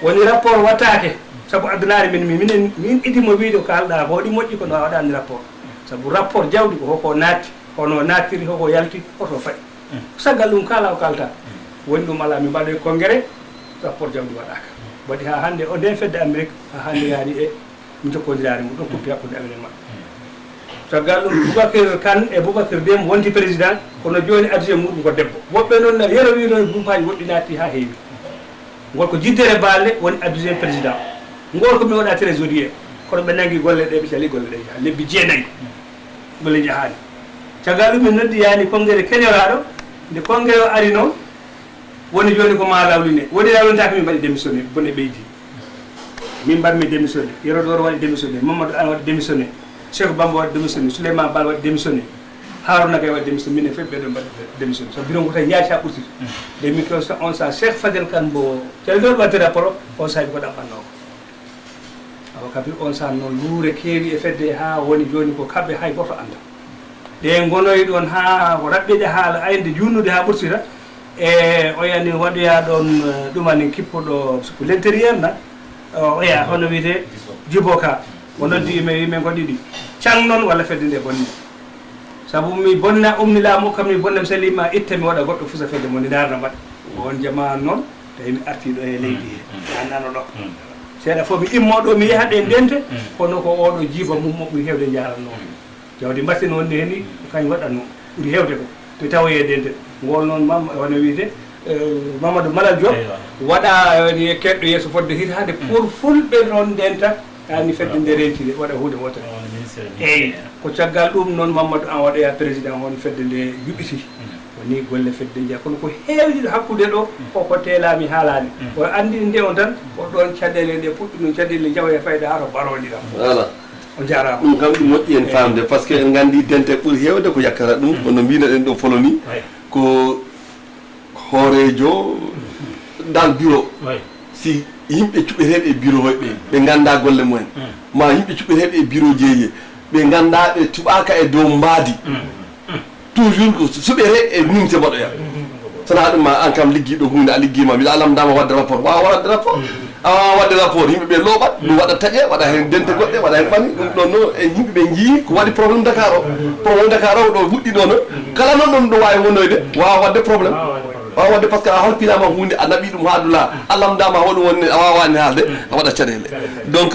woni rapport wattake saabu addanare min idimo wiide ko kalɗa ko waɗi moƴƴi kono a waɗani rapport saabu rapport jawdi ko hoko naatti hono nattiri hoko yalti hoto fayi saggal ɗum kala ko kalta woni ɗum ala mi mbaɗoy congrès rapport jawdi waɗaka waɗi ha hande o nden fedde Amérique ha hande yaani e mi jokkodirani mum ɗon kuppi hakkude amen e maɓɓe caggal ɗum Boubacar Kane e Boubacar Dem wonti président kono joni adjoint muɗum ko debbo woɓɓe noon yero wi noon gumpaji woɗɗi natti ha heewi ngol ko jiddere balle woni adjoint président ngol ko mi waɗa trésorier kono ɓe nangi golle ɗe ɓe cali golle ɗe jaha lebbi jeenayyi golle jahani caggal ɗum min noddi yani congrès keñoraɗo nde congrès o ari noon woni joni ko ma lawli ne woni lawlintaki min mbaɗi démissionné bone ɓeydi min mbaɗmi démissionné yerodoro waɗi démissionné Mamadou An waɗi démissionné Cheikh Bamba waɗi démissionné Souleymane Bal waɗi démissionné Harouna Gaye waɗi démissionné minen fof ɓeɗo mbaɗi démissionné so bureau ngo tan yaati ha ɓurtiti nde min ko on sa Cheikh Fadel Kane mbo calidor wadde rapport on saabi ko ɗaɓɓanno ko awa kabir on sa noon luure keewi e fedde ha woni joni ko kamɓe hay goto anda ɗe gonoyi ɗon ha ko raɓɓiɗe haala ayde junnude ha ɓurtita e o yani waɗoya ɗon ɗumani kippuɗo ko l' intérieur na oya hono wiyete Djibo Ka o noddi yimen ko ɗiɗi can noon walla fedde nde bonni saabu mi bonna umni laamu kam mi bonnami salima itta mi waɗa goɗɗo fusa fedde mo ni darna mbaɗa on jamanu noon tawi mi artiɗo e leydi he annano ɗo seeɗa fof mi immoɗo mi yaha ɗe ndente kono ko oɗo Djibo mum mo ɓuri hewde jaranno jawdi mbattino wonde hen ni kañum waɗatno ɓuri hewde ko to tawoye ndente ngol noon wono wiyete Mamadou Malal Diop waɗa keɗɗo yeeso fodde hitande pour fulɓe noon ndenta hani fedde nde rentide waɗa hunde wotere eyyi ko caggal ɗum noon Mamadou An waɗoya président hono fedde nde juɓɓiti woni golle fedde jeeya kono ko heewɗiɗo hakkude ɗo koko telami haalani o andini nde on tan ko ɗon caɗele ɗe puɗɗi ɗum caɗele jawoye fayda ha to baroɗiɗam o jarama ɗum kam ɗum moƴƴi en famde par ce que en gandi dente ɓuuri hewde ko yakkata ɗum kono mbinoɗen ɗo folo ni ko hoorejo dans bureau si yimɓe cuɓeteɓe e bureau hoy ɓe ganda golle mumen ma yimɓe cuɓeteɓe e bureau jeeye ɓe ganda ɓe tuɓaka e dow mbaadi toujours ko suɓere e numte mbaɗoya sona ɗum ma an kam liggiɗo hunde a ligguima mbiɗa alamdama wadde rapport wawa wadde rapport a wawa wadde rapport yimɓeɓe looɓat ɗum waɗa taƴe waɗa hen dente goɗɗe waɗa hen ɓami ɗum ɗon no e yimɓeɓe jii ko waɗi probléme Dakar o probléme Dakar o ɗo fuɗɗi ɗo no kala noon ɗon ɗo wawi wonnoyde wawa wadde probléme wawa wadde par ce que a halpinama hunde a naɓi ɗum haadula a lamdama hoɗum wonne a wawani haalde a waɗa caɗele donc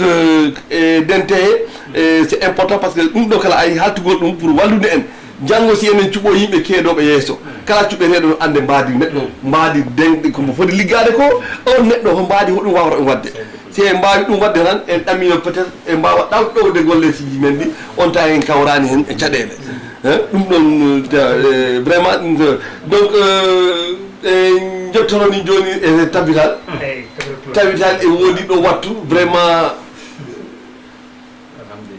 e dente he c'est important par ce que ɗum ɗo kala ayi haltugol ɗum pour wallude en janggo si enen cuɓo yimɓe keedoɓe yeeso kala cuɓeteɗo ande mbaadi neɗɗo mbaadi denɗe komo foti liggade ko on neɗɗo ko mbaadi hoɗum wawata ɗum wadde si en mbawi ɗum wadde tan en ɗamino peut être en mbawa ɗawɗowde golle siji men ɗi on ta en kawrani hen e caɗele ɗum ɗon vraiment donc jottoroni joni e tabital e woodi ɗo wattu vraiment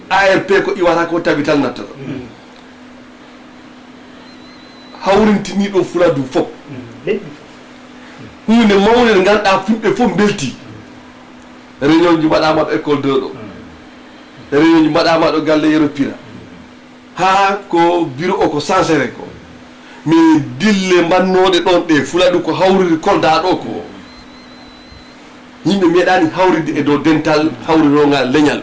ARP ko iwata ko tabital nattata hawrintini ɗo Fuladu fof hunde mawde nde ganduɗa fulɓe fof belti réunion ji mbaɗama ɗo école 2 ɗo réunion ji mbaɗama ɗo galle Yero Pira ha ko bureau o ko sincére ko mais dille mbannoɗe ɗon ɗe Fuladu ko hawride Kolda ɗo ko yimɓe meeɗani hawride e dow dental hawrironga leñal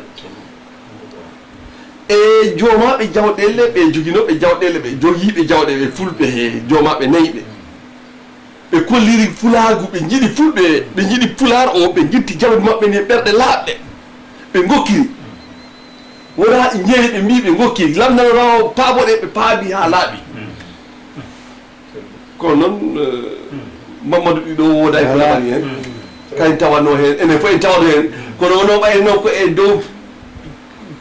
e jomaɓe jawɗele ɓe joguinoɓe jawɗele ɓe jogiiɓe jawɗe ɓe fulɓe he jomaɓe nayyi ɓe kolliri Fulagu ɓe jiiɗi fulɓe ɓe jiiɗi Pular o ɓe jitti jawdi maɓɓe ni ɓerɗe laaɓɗe ɓe gokkiri wona jeeyi ɓe mbi ɓe gokkiri lamdanorawo paaboɗe ɓe paabi ha laaɓi kono noon Mamadou ɗiɗo wooda e fulani hen kañ tawanno hen enen fof en tawano hen kono wono ɓayno ko e dow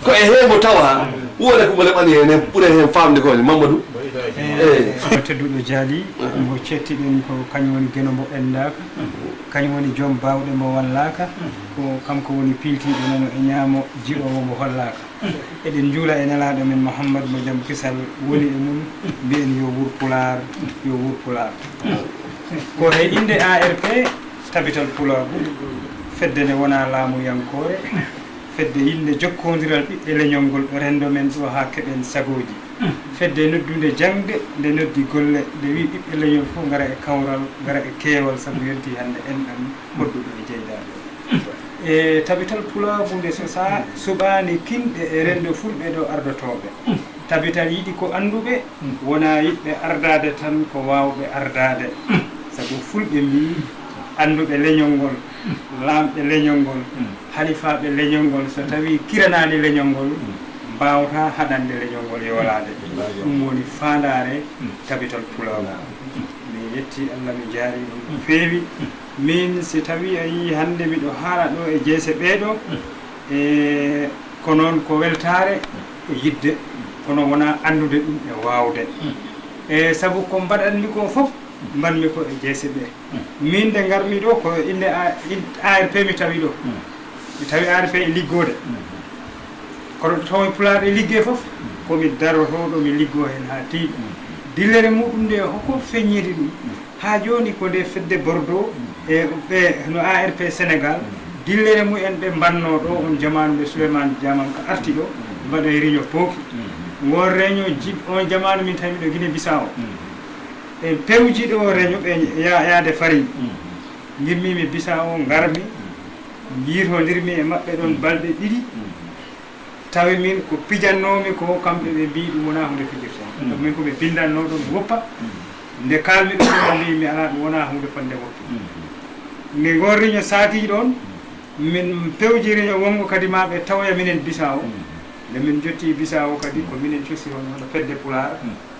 ko e heemo tawa woda ko mo leɓani hen en ɓuure hen famde ko Mamadou tedduɗo jaali mo cettiɗen ko kañum woni gueno mo ɓendaka kañum woni joom bawɗe mo wallaka ko kanko woni piiltiɗo nono e ñaamo jiɗowo mo hollaka eɗen juula e nelaɗo men Mouhammad mo jaam kisal woni e mum mbiyen yo wuur Pular yo wuur Pular ko he inde ARP tabital Pulagu fedde nde wona laamuyankore fedde yinde jokkodiral ɓiɓɓe leñol ngol rendo men ɗo ha keɓen sagoji fedde noddude jangde nde noddi golle nde wi ɓiɓɓe leñol fof gara e kawral gara e keewal saabu yonti hande enɗam hodduɗo e jeydaɓe e tabital Pulagu nde so sa suɓani kinɗe e rendo fulɓe ɗo ardotoɓe tabital yiɗi ko anduɓe wona yiɗɓe ardade tan ko wawɓe ardade saabu fulɓe mbi anduɓe leñol ngol lamɓe leñol ngol halifaɓe leñol ngol so tawi kiranani leñol ngol mbawata haɗande leñol ngol yolade ɗum woni fandare tabital Pulagu mi yetti Allah mi jaari ɗum feewi min si tawi a yi hande miɗo haala ɗo e jeese ɓeeɗo e ko noon ko weltare e yidde kono wona andude ɗum e wawde e saabu ko mbaɗanmi ko foof mbanmi ko e jeese ɓe min nde garmi ɗo ko inde ARP mi tawi ɗo mi tawi ARP e liggode kono tawi Pular e ligge foof komi darotoɗo mi liggo hen ha tiiɗi dillere muɗum nde hoko feññiri ɗum ha joni ko nde fedde Bordeaux e ɓe no ARP Sénégal dillere mumen ɓe mbanno ɗo on jamanu nde Souleymane Diamanka arti ɗo mbaɗo e réunion pooki won réunion jiɗ on jamanu min tawi ɗo Guinée Bissau e pewjiɗo réunion ɓe yaade farine gimmimi Bissau garmi jiitodirmi e maɓɓe ɗon balɗe ɗiɗi tawi min ko pijannomi ko kamɓe ɓe mbi ɗum wona hunde fijirta min koɓe bindanno ɗon woppa nde kalmi ɗum ɗo mbimi ala ɗum wona hunde fonde woppi mi gon réunion saati ɗon min pewji réunion wongo kadi maɓe tawya minen Bissau nde min jotti Bissau kadi ko minen cosi on hono fedde Pular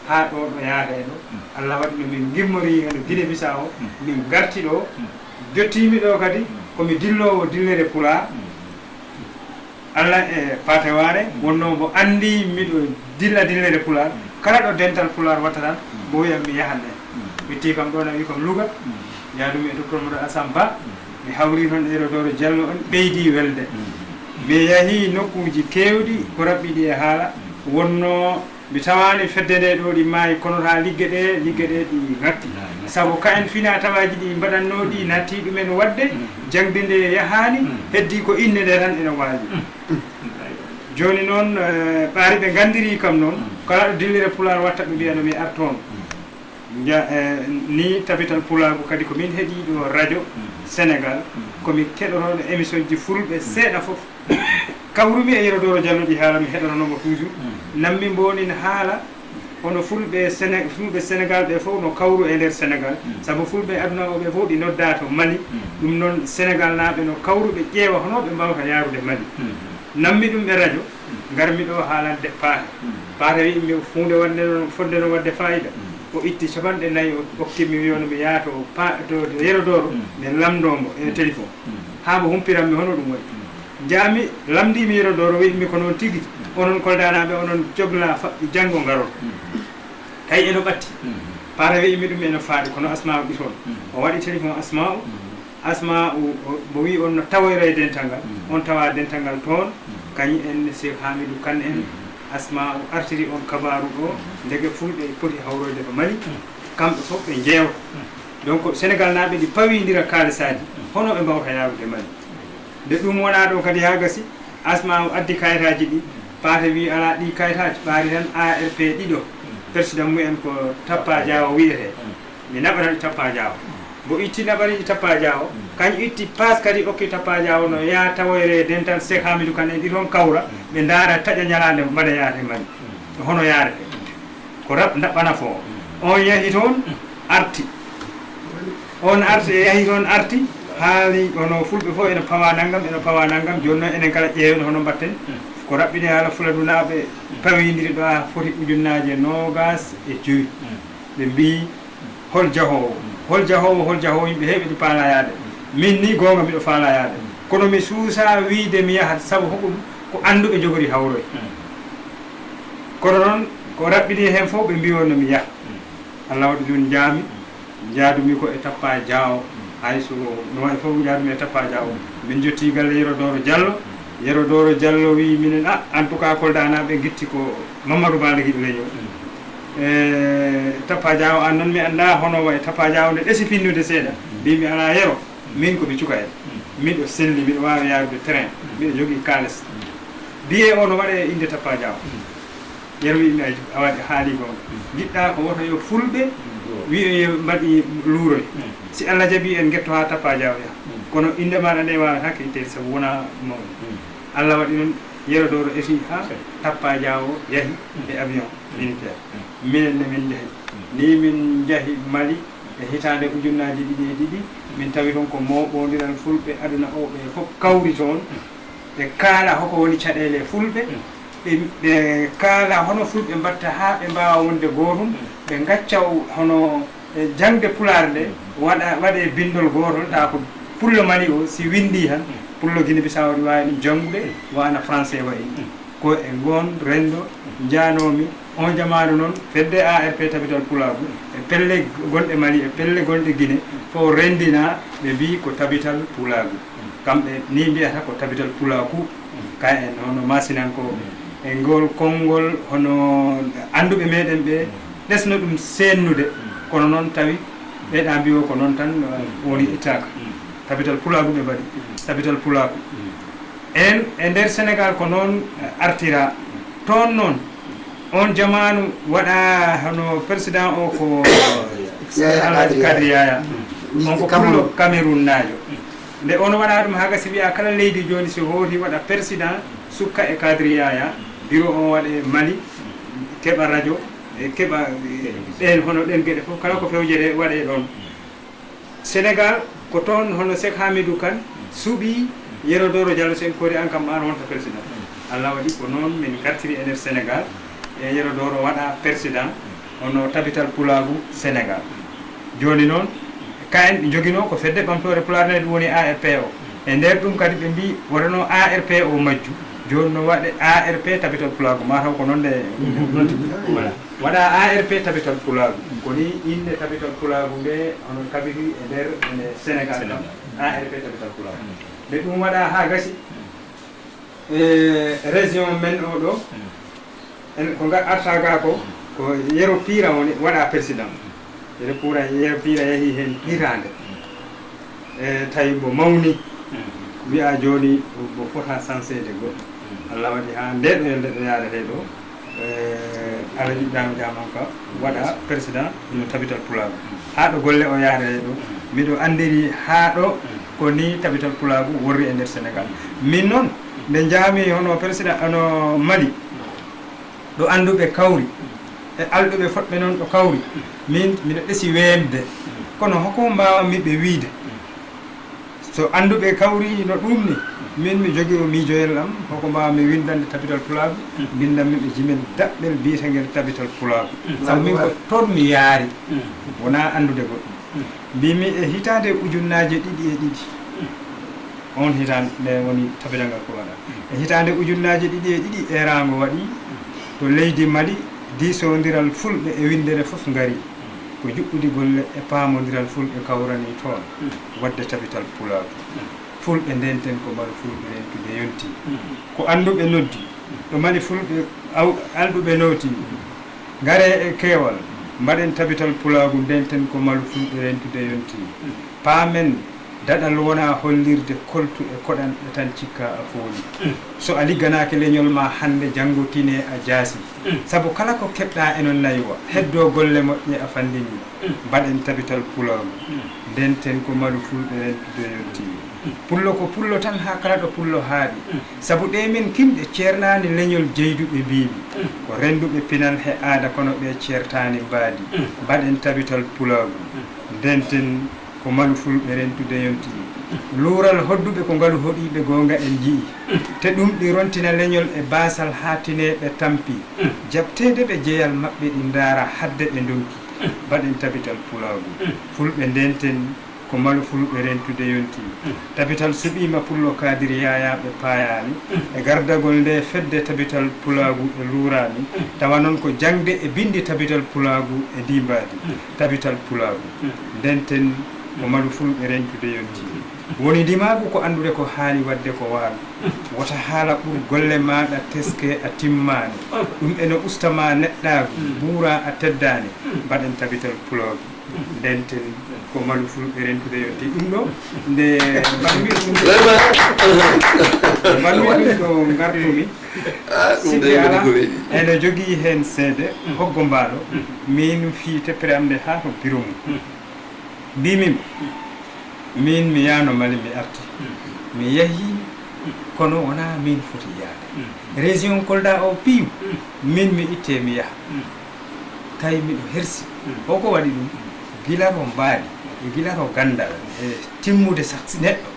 ha ɗo ɗo yaade ɗo Allah waɗi no min gimmori hono Guinée Bissau min garti ɗo jottimi ɗo kadi komi dillowo dillere Pular Allah e pateware wonno mo andi miɗo dilla dillere Pular kala ɗo dental Pular watta tan mo wiyam mi yahan en witti kam ɗo na wi kam Louga yaadumi e docteur Moɗo Assane Ba mi hawri toon ɗeɗo doro Diallo on ɓeydi welde ɓe yahi nokkuji kewɗi ko raɓɓiɗi e haala wonno mi tawani fedde nde ɗo ɗi maayi kono ta ligge ɗe ɗi ngakki saabu ka en fina tawaji ɗi mbaɗannoɗi natti ɗumen wadde jangde nde yahani heddi ko inne nde tan ene waji joni noon ɓaari ɓe gandiri kam noon kala ɗo dillire pular watta ɓe mbiyano mi ar toon ni tabital pulagu kadi ko min heeɗiɗo radio sénégal komi keɗotoɗo émission ji fulɓe seeɗa foof kawrumi e Yerodoro Diallo ɗi haala mi heɗotonomo toujours nammi mbonin haala hono fulɓe sénégal ɓe fof no kawru e nder sénégal saabu fulɓe aduna o ɓe fof ɗi nodda to Mali ɗum noon sénégal naɓe no kawru ɓe ƴeewa hono ɓe mbawta yarude Mali nammi ɗum e radio garmi ɗo haalande paate wimi hunde fonde no wadde fayida o itti 4 o hokkimi wiyono mi yaha to Yerodoro mi lamdomo e téléphone ha mo humpiranmi hono ɗum waɗi jaami lamdimi Yerodoro wiyimi ko noon tigui onon koldanaɓe onon jogla faɓɓi janggo garon tawi eno ɓatti paata wiyimi ɗum eno faaɗi kono Asma'u ɗi toon o waɗi téléphone Asma'u mo wi on no tawoyre dental ngal on tawa dental ngal toon kañum en Cheikh Hamidou Kane en Asma'u artiri on kabaru ɗo ndege fulɓe poti hawroyde to Mali kamɓe fof ɓe jeewta donc sénégal naɓe ɗi pawidira kaalisaji hono ɓe mbawta yarude Mali nde ɗum wona ɗo kadi ha gasi Asma'u addi kayitaji ɗi paata wi ala ɗi kayitaji ɓaari tan ARP ɗiɗo président mumen ko Tappa Diawo wiyete mi naɓanaɗi Tappa Diawo bo itti naɓaniɗi Tappa Diawo kañum itti passe kadi okki Tappa Diawo no ya tawoyre dental Cheikh Hamidou Kane en ɗi toon kawra ɓe daara taƴa ñalande mbaɗa yaade Mali hono yaarete ko daɓɓana fo on yahi toon arti on arti yahi toon arti haali ono fulɓe fof ene pawa naggam joni noon enen kala ƴeewen hono mbatten ko raɓɓini haala Fuladu naaɓe pawidiri ɗo ha foti ujunnaje 25 ɓe mbi hol jahowo yimɓe heeɓe ɗi paala yaade min ni gonga miɗo faala yaade kono mi suusa wiide mi yahat saabu hoɓum ko anduɓe jogori hawroy kono noon ko raɓɓini hen fof ɓe mbi wonno mi yaha Allah waɗi ɗum jaadumi ko e Tappa Diawo hayso no wawi fof jaadumi e Tappa Diawo min jetti galle Yerodoro Diallo wi minen en tout cas koldanaɓe guitti ko Mamadou Balla Guiɗo leñol Tappa Diawo an noon mi anda hono way Tappa Diawo nde ɗesi finnude seeɗa mbimi ala Yero min komi cuka en miɗo selli miɗo wawi yarude train miɗo jogui kalis biye o no waɗe inde Tappa Diawo Yero wimi a waɗi haali gonga jiɗɗa ko woto yo fulɓe wi mbaɗi luuroy si Allah jaaɓi en guetto ha Tappa Diawo yaha kono inde maɗa nde wawi hakke ittede saabu wona mawɗo Allah waɗi noon Yerodoro eti ha Tappa Diawo yahi e avion militaire minen ne min jahi ni min jahi Mali e hitande ujunnaji ɗiɗi min tawi toon ko mawɓodiral fulɓe aduna o ɓe fof kawri toon ɓe kaala hoko woni caɗele fulɓe ɓe kaala hono fulɓe mbatta ha ɓe mbawa wonde gotum ɓe gacca hono jangde pular nde waɗe bindol gotol ta ko pullo Mali o si windi tan pullo Guinée Bissau ɗi wawi ɗum janggude wana français wayi ko e gon rendo janomi on jamanu noon fedde ARP tabital pulagu e pelle gonɗe Mali e pelle gonɗe Guinée fo rendina ɓe mbi ko tabital pulagu kamɓe ni mbiyata ko tabital pulaku ka en hono masinanko e ngol konngol hono anduɓe meɗen ɓe ɗesno ɗum sennude kono noon tawi ɓeeɗa mbiwo ko noon tan woni ittaka tabital pulagu ɓe mbaɗi tabital pulaku en e nder Sénégal ko noon artira toon noon on jamanu waɗa hono président o ko Alhaji Kadri Yaya on ko pullo Cameroun najo nde on waɗa ɗum haga si wiya kala leydi joni so hooti waɗa président sukka e Kadri Yaya bureau on waɗe Mali keɓa radio e keɓa ɗen hono ɗen gueɗe fof kala ko fewjete waɗe ɗon Sénégal ko toon hono Cheikh Hamidou Kane suuɓi Yerodoro Diallo sen kori an kam an wonta président Allah waɗi ko noon min gartiri e nder Sénégal e Yerodoro waɗa président hono tabital pulagu Sénégal joni noon kayen ɓe joguino ko fedde ɓamtore pular nde ɗum woni ARP o e nder ɗum kadi ɓe mbi wotono ARP o majju joni no waɗe ARP tabital pulagu mataw ko noon nde voilà waɗa ARP tabital pulagu koni inde tabital pulagu nde hono tabiti e nder Sénégal kam ARP tabital pulagu nde ɗum waɗa ha gasi région men oɗo en ko arta ga ko yero pira woni waɗa président yero pira yeehi hen hirande tawi mo mawni wiya joni mo fota sansede goɗɗo Allah waɗi ha ndeɗo e ndeɗo yaadete ɗo ala yiɗɗama jaman ka waɗa président no tabital pulago ha ɗo golle o yaadete ɗo miɗo andiri ha ɗo ko ni tabital pulago worri e nder Sénégal min noon nde jaami hono président ono Mali ɗo anduɓe kawri e alɗuɓe fotɓe noon ɗo kawri min miɗo ɗesi weemde kono hoko mbawami ɓe wiide so anduɓe kawri no ɗum ni min mi jogui o miijoyel am hoko mbawami windande tabital pulago bindanmi ɓe jimen daɓɓel biyetengel tabital pulago sabu min ko toon mi yaari wona andude goɗɗum mbimi e hitande ujunnaje 2 on hitande nde woni tabital ngal ko waɗa e hitande ujunnaje 2 erago waɗi to leydi Mali diisodiral fulɓe e windere foof ngari ko juɓɓudi golle e paamodiral fulɓe kawrani toon wadde tabital pulago fulɓe ndenten ko mbaɗa fulɓe rentude yonti ko anduɓe noddi ɗo Mali fulɓe alɗuɓe nowti ngare e keewal mbaɗen tabital pulago ndenten ko malu fulɓe rentude yonti paamen daɗal wona hollirde koltu e koɗanɗe tan cikka a fooli so a ligganaki leñol ma hande janggo tine a jaasi saabu kala ko keɓɗa enon nayiwa heddo golle moƴƴe a fandini mbaɗen tabital pulago ndenten ko malu fulɓe rentude yonti pullo ko pullo tan ha kala ɗo pullo haaɗi saabu ɗe min kimɗe ceernani leñol jeyduɓe mbiɓi ko renduɓe pinal he aada kono ɓe ceertani mbaadi mbaɗen tabital pulago ndenten ko malu fulɓe rentude yonti luural hodduɓe ko ngalu hoɗiɓe gonga en jii te ɗum ɗi rontina leñol e basal hatineɓe tampi jabtede ɓe jeeyal maɓɓe ɗi ndaara hadde ɓe donki mbaɗen tabital pulago fulɓe ndenten ko malu fulɓe rentude yonti tabital suɓima pullo kadiri yayaɓe payani e gardagol nde fedde tabital pulagu e luurani tawa noon ko jangde e bindi tabital pulagu e dimbadi tabital pulagu ndenten ko malu fulɓe rentude yonti woni dimagu ko andude ko haali wadde ko waawi wota haala ɓuur golle maɗa teske a timmani ɗum ene ustama neɗɗagu buura a teddani mbaɗen tabital pulagu ndenten ko malu fulɓe rentude yonti ɗum ɗo nde mbanmi ɗum ɗo gartumi sikki ala ene jogui hen seede hoggo mbaɗo min fi teppere am nde ha to bureau mum mbimim min mi yano Mali mi arti mi yahi kono wona min foti yaade région Kolda o piiw min mi itte mi yaha tawi miɗo hersi o ko waɗi ɗum gila to mbaali e gila to gandal e timmude saksi neɗɗo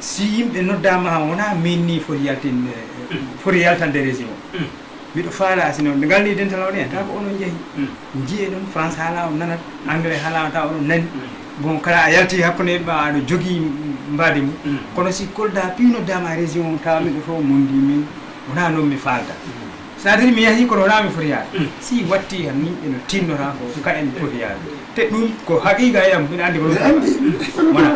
si yimɓe noddama wona min ni foti yaltande région miɗo faala asino nde ngalni dental o ɗen taw ko onon jeehi jiye ɗum France haala o nanat anglais haala taw onon nani bon kala a yalti hakkude ma aɗa jogui mbadi mum kono si Kolda piwnoddama région tawa miɗo to mundi min wona noon mi falta c'est-à-dire mi yahi kono wona mi foti yaade si watti tan yimɓe no tinnota ko ka en foti yaade te ɗum ko haqiqa yam mbiɗa andi ko ɗum wona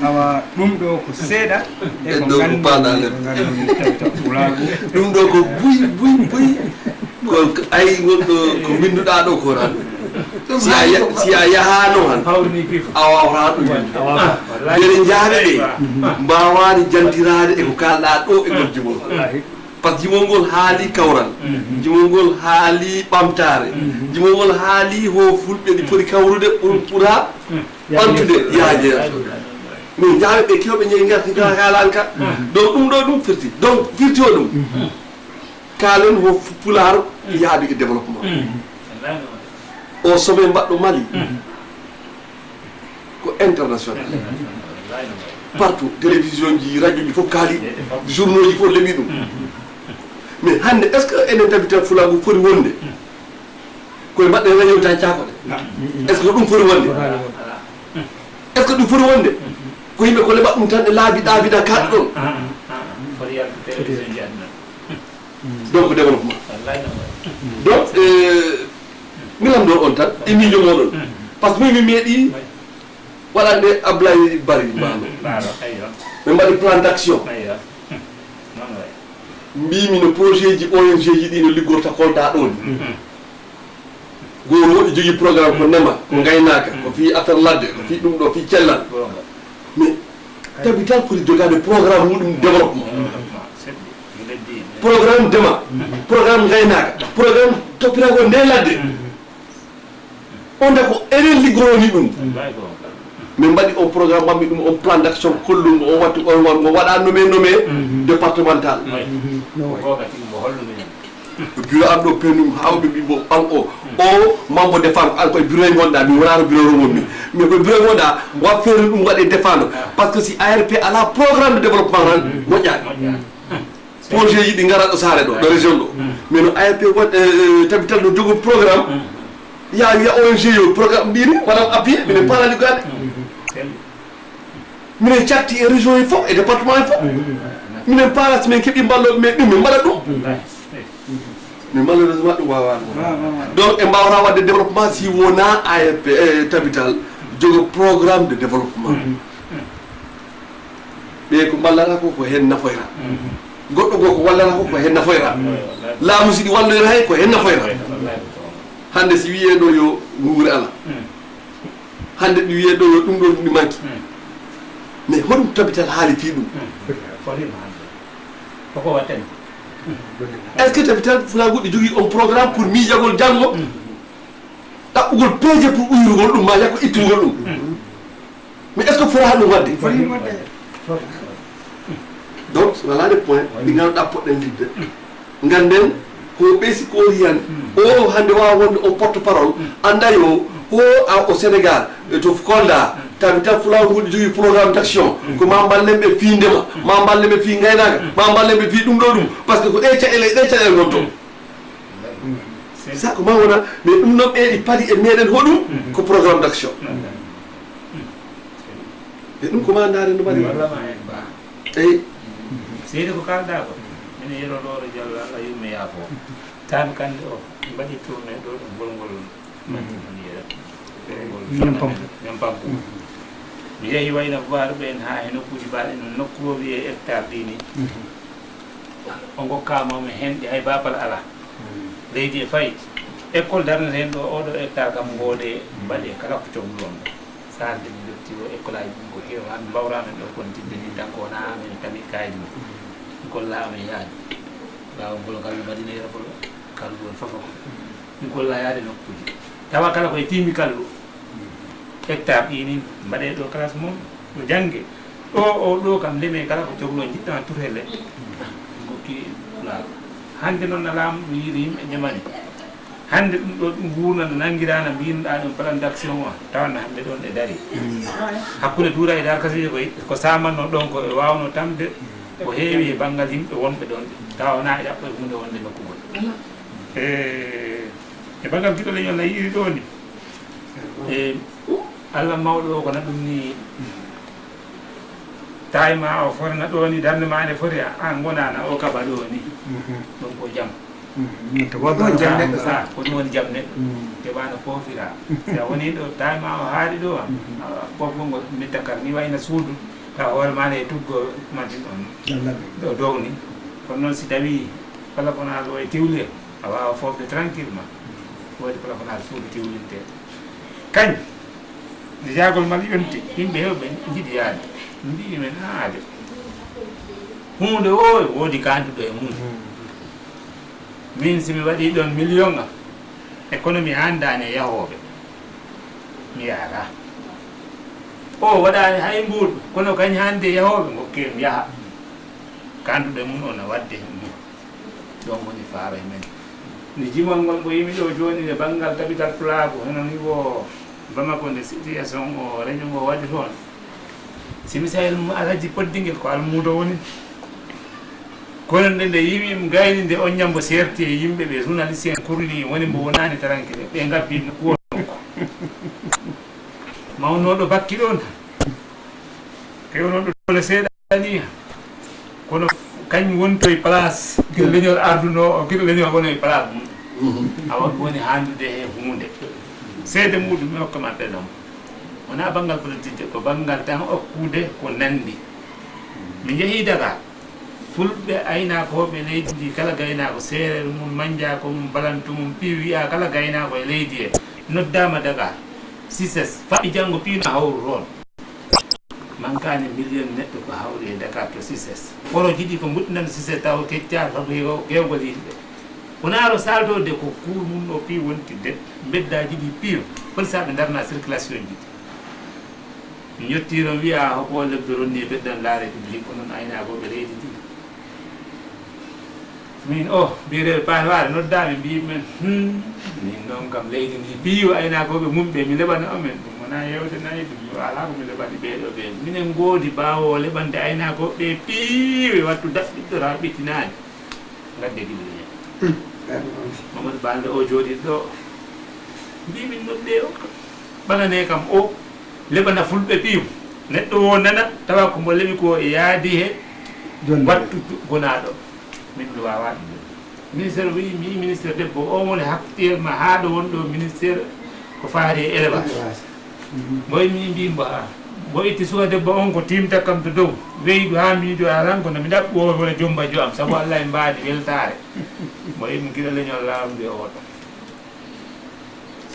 awa ɗum ɗo ko seeɗa e ko ganduɗa ɗum ɗo ko buy ko ayi gonɗo ko binduɗa ɗo ko tan si a yahano han a wawata ɗum ɓeɗe jaaɓe ɓe mbawani jantirade eko kalɗa ɗo e gol jimol par ce que jimol ngol haali kawral jimol ngol haali ɓamtare jimol ngol haali ho fulɓe ɗi poti kawrude ɓuura ɓantude yaaje min jaaɓe ɓe kewɓe ñeyi garti kalani ka donc ɗum ɗo ɗum firti donc firti o ɗum kalen ho pular yaadu e développement o somme mbaɗɗo Mali ko international partout télévision ji radio ji fof kaali journaux ji fof leeɓi ɗum mais hande est ce que enen tabital fulago foti wonde koye mbaɗɗen radio tan cakoɗe est ce que ɗum foti wonde est ce que ɗum foti wonde ko yimɓe ko leɓat ɗum tan e laabi ɗaabina kaɗɗo ɗon donc développement donc milam ɗo on tan e miijo moɗon par ce que mi meeɗi waɗande Ablaye Bari mbano ɓe mbaɗi plan d' action mbimi no projet ji ONG ji ɗi no liggorta Kolda ɗon goto woɗi jogui programme ko ndema ko gaynaka ko fi affaire ladde ko fi ɗum ɗo fi cellal mais tabi tan foti jogade programme muɗum développement programme ndema programme gaynaka programme toppitako nde ladde on de ko enen liggoroni ɗum min mbaɗi on programme mbaɗmi ɗum on plan d' action kollum on wattu on mo waɗa nommé départemental bureau am ɗo penum hawɓe ɓiɓo an o mambo défendre an koye bureau e gonɗa mi wonano bureau romon mi koye bureau e gonɗa wa feere ɗum waɗe défendre par ce que si ARP ala programme de développement tan moƴƴani projet ji ɗi garat ɗo saare ɗo région ɗo mais no ARP waɗ tabital no jogo programme ya wiya ONG yo programme mbimi waɗam appuyé minen paala liggade minen catti e région e fof e département e fof minen paala so min keeɓi balloɓe men ɗum min mbaɗat ɗum mais malheureusement ɗum wawano donc e mbawata wadde développement si wona ARP tabital jogo programme de développement ɓe ko ballata ko ko hen nafoyra goɗɗo goo ko wallata ko hen nafoyra laamu siɗi walloyra hay ko hen nafoyra hande si wiye ɗo yo nguuri ala hande ɗi wiye ɗo yo ɗum ɗo ɗi manki mais hoɗum tabital haali fi ɗum koko watten est ce que tabital Fulago ɗi jogui on programme pour miijagol janggo ɗaɓɓugol peeje pour uyrugol ɗum ma yakko ittugol ɗum mais est ce que fota ɗum wadde donc voilà des points ɗi ganduɗa poɗɗen lidde ganden ko ɓeysi ko yan o hande wawa wonde on porte parole anda yo au Sénégal to Kolda tabital Fulago ɗi jogui programme d' action ko ma ballen ɓe fi ndema ma ballen ɓe fi gaynaka ma ballen ɓe fi ɗum ɗo ɗum par ce que ko ɗe caɗele gon toon ça ko ma wona mais ɗum noon ɓe ɗi paadi e meɗen hoɗum ko programme d' action e ɗum ko ma daren no mbaɗi eyi seydi ko kalɗa ko mine yeroɗoɗo Diallo Allah yummi yaafo tami kande o mbaɗi tourné ɗo ɗum ngol ñampampo mi yeehi wayno waaro ɓen ha e nokkuji mbaɗe no nokku o wiye hectare ɗini o gokkamami hen ɗi hay babal ala leydi e fayi école darnata hen ɗo oɗo hectare kam ngoode mbaɗe kala ko cohluɗon ɗo sarde mi dotti o école aji ɗum ko heewa mi mbawramen ɗo kon tidde ni tan ko wona amen kadi kaydi mi golla amen yaade ɓawa ngol ngal mi mbaɗine rabolo kalluɗon fofa ko mi golla yaade nokkuji tawa kala koye timmi kallu hectare ɗini mbaɗe ɗo classe mum ɗo jangge ɗo kam ndeme kala ko cohlo jiɗɗa tour he leɗɗe gokki Fulago hande noon no laamu ɗum yiiɗi yimɓe ñamani hande ɗum ɗo ɗum gurnano nanguirano mbinoɗa ɗum plan d' action o tawanno hande ɗon e daari hakkude Doura e Darkasije koy ko samanno ɗon ko e wawno tamde ko heewi e banggal yimɓe wonɓe ɗon tawa wona e ɗaɓɓo e hunde wonde nokkugol e banggal giɗo leñol no yiiri ɗo ni e Allah mawɗo o ko na ɗum ni tawi ma o forna ɗo ni darde ma ene foti an gonana o kaɓa ɗo ni ɗum ko jaam ko ɗum woni jaam neɗɗo keɓano foofira sa woni ɗo tawi ma o haaɗi ɗo fofgol ngol mitta kar ni wayno suudu taw hoore ma e tuggo majin on ɗo dow ni kono noon si tawi plafonnage o e tiwlir a wawa fofde tranquillement woodi plafonnage suudu tiwlinte kañ nde jagol mal yonti yimɓe hewɓe jiiɗi yaade mbi men haade hunde o woodi kanduɗo e mum min simi waɗi ɗon million am e kono mi andani e yahoɓe mi yaara o waɗani hay mbuɗo kono kañ hande yahoɓe gokkimi yaaha kanduɗo e mum o no wadde mum ɗon woni faaro e men nde jimol ngol mo yimi ɗo joni e banggal tabital Fulago hono ni wo Bamako nde situation o réunion ngo waɗi toon simi sahel mum alaji poddiguel ko almudo woni kono nde yimi gayni nde on ñambo serti e yimɓe ɓe journaliste en kurli woni mbo wonani taranke ɓe gabbi kuwo mawnoɗo bakki ɗon kewnoɗo dole seeɗani kono kañum wonto e place guila leñol arduno o guila leñol woni e place mum awa woni handude he hunde seede muɗum mi hokkama ɓenam wona banggal politique ko banggal tan okkude ko nandi mi jeehi Dakar fulɓe aynakoɓe leydi ndi kala gaynako seereer mum mandiako mum balantu mum piiw wiya kala gaynako e leydi he noddama Dakar Cices faɓi janggo piina hawru toon mankani million neɗɗo ko hawri e Dakar to Cices ɓoro jiɗi ko mbuɗɗinande Cices taw kecca sabu gewgol yimɓe wonaro saldode ko cour mum ɗo piiw wonti beddaji ɗi piiw polisaɓe darna circulation ji mi yettiro wiya hoko lebbe ronni beddan la république onon aynakoɓe leydi ndi min mbiyete paanwaare noddami mbimen min noon kam leydi ndi piiw aynakoɓe mumɓe mi leɓana omen ɗum wona yewde nayi ɗum ala ko mi leɓani ɓeɗo ɓe minen goodi bawo leɓande aynakoɓe piiwe wattu daɓɓiɗɗo ta ɓittinani gadde gilliñe Mamadou Balde o jooɗiɗo ɗo mbimin nodde o ɓanane kam o leɓana fulɓe piiw neɗɗo o nana tawa ko mo leɓi ko e yaadi he wattu gonaɗo min ɗo wawa ɗum ministére wi mi ministére debbo o woni hakkilma haa ɗo wonɗo ministére ko faari e élevage boy mi mbimo bo itti suka debbo on ko timta kam to dow weydu ha miijo aran kono mi ɗaɓɓo o wona jombajo am saabu Allah e mbaadi weltare mo yimi giɗa leñol lawde oɗo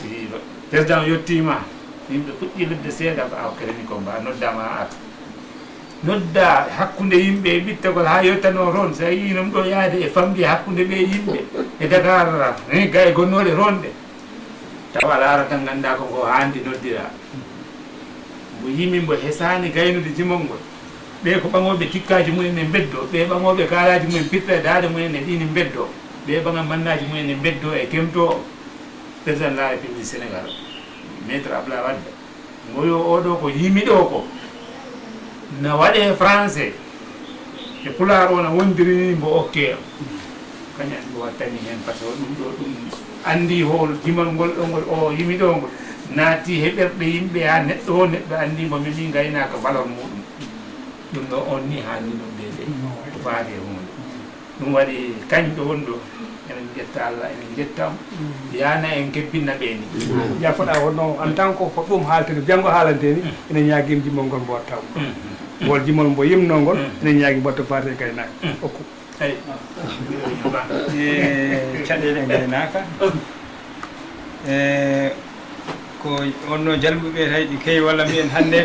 si président yettima yimɓe puɗɗi lebde seeɗa ko awkereni ko mba noddama ar nodda hakkunde yimɓe e ɓittagol ha yettano toon sa yinom ɗo yaade e famɗi hakkunde ɓe yimɓe e Dakar ga e gonnoɗe ronde tawa laara tan ganda ko ko handi noddira mo yimi mbo hesani gaynude jimol ngol ɓe ko ɓaŋoɓe tikkaji mumen e beddo ɓe ɓaŋoɓe kalaji mumen pitta e daade mumen e ɗini beddo ɓe ɓaŋa mannaji mumen e beddo e kemto président de la république Sénégal maître Abdoulaye Wade ngoyo oɗo ko yimi ɗo ko na waɗe français e pulaar o na wondirini mbo okke kañum andi wattani hen par ce que ɗum ɗo ɗum andi hol jimal ngol ɗo ngol o yimi ɗo ngol naati heɓerɗe yimɓe ha neɗɗo o neɗɗo andimo mimi gaynaka valeur muɗum ɗum ɗo on ni hanni ɗum ɓeɗe ko faade e hunde ɗum waɗi kañƴo wonɗo enen jetta Allah enen jettamo yana en kebbinna ɓe ni jafoɗa wonno en tant que ko ɗum haaltede janggo haalante ni enen ñaguima jimol ngol mbo wattaw ngol jimol mbo yimno ngol enen ñaagui mbatto faate e gaynaka okku eyi caɗele gaynaka ko onno jalɓuɓe tawi ɗi kewi walla mbiyen hannde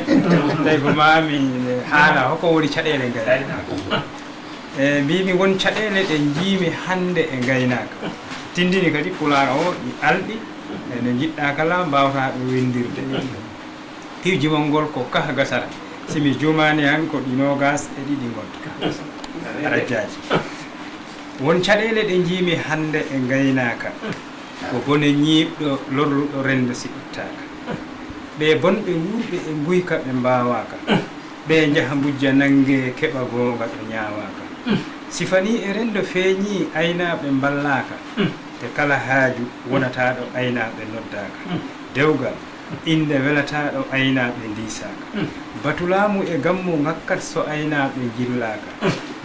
tawi ko mami haala hoko woni caɗele gaynaka mbimi won caɗele ɗe jiimi hannde e gaynaka tindini kadi pulaar o ɗi alɗi ene jiɗɗa kala mbawta ɗo windirde piwjimol ngol ko kaha gasara simi jumani han ko ɗi nogas e ɗiɗi gonta arajjaji won caɗele ɗe jiimi hannde e gaynaka ko bone ñiiɓɗo lorruɗo rendo si ittaka ɓe bonɓe wurɓe e guyka ɓe mbawaka ɓe jaaha mbujja nangue keɓa gonga ɓe ñawaka sifani e rendo feeñi aynaɓe ballaka te kala haaju wonataɗo aynaɓe noddaka dewgal inde welataɗo aynaɓe ndisaka batulamu e gammu ngakkat so aynaɓe jillaka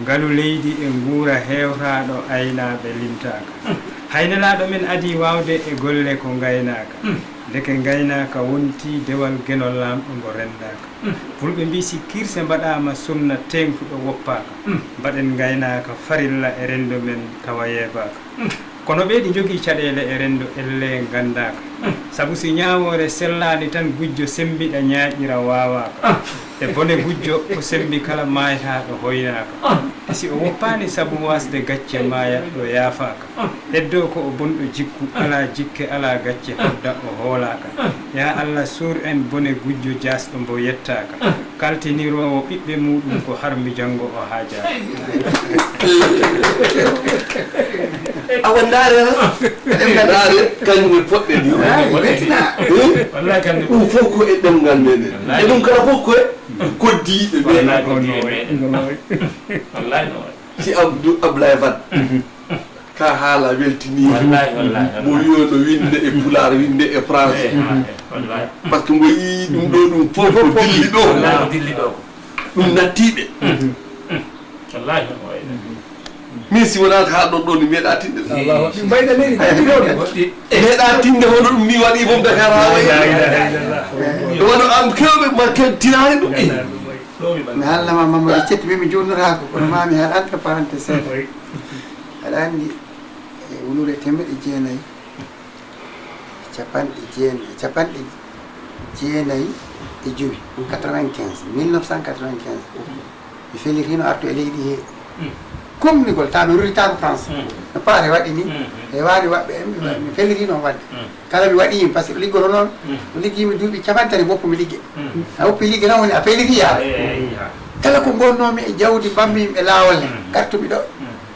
ngalu leydi e nguura hewtaɗo aynaɓe limtaka haynelaɗo men adi wawde e golle ko gaynaka deke gaynaka wonti dewal genol lamɗo ngo rendaka fulɓe mbi si kirse mbaɗama sunna tengtuɗo woppaka mbaɗen gaynaka farilla e rendo men tawa yeebaka kono ɓeyɗi jogui caɗele e rendo elle gandaka saabu si ñawore sellani tan gujjo sembiɗa ñaƴira wawaka e bone gujjo ko sembi kala mayataɗo hoynaka si o woppani saabu wasde gacce mayat ɗo yaafaka heddo ko o bonɗo jikku ala jikke ala gacce hodda o hoolaka ya Allah suur en bone gujjo jasɗo mbo yettaka kaltinirowo ɓiɓɓe muɗum ko harmi janggo o haajaka awa ndaare ndaare kañum poɗɗe ni wallahi kamɓe ɗum fof ko e ɗemgal meɗen e ɗum kala fof koye koddiɓe ɓe wallahi no si Abdoulaye Wade ka haala weltini mo wiyono winde e pulaar winde e français par ce que mbo yii ɗum ɗo ɗum fof ko dilli ɗo dilli ɗo ɗum nattiɓe wallahi min si wonata haalɗon ɗo ni meeɗa tinde mbayda leydi meeɗa tinde hono ɗum ni waɗi mom Dakar ha wayi ɗo wono am kewɓe ma tinani ɗum mi haalnama Mamadou Cetti mimi jurnotako kono mami haɗa entre parenthèse seeɗa aɗa anndi e wulure temedde jeenayyi capanɗe jeenayyi e joyi 95 1995 mi felirino artu e leydi he comnigol ta mi ruritako France no paare waɗi ni e wawi waɓɓe mi felirino wadde kala mi waɗi par ce que ɗo liggoro noon ɗo liggimi duuɓi capantati woppu mi ligge a woppi ligge tan woni a feliri yaa kala ko gonnomi e jawdi bammimi e laawol he gartumi ɗo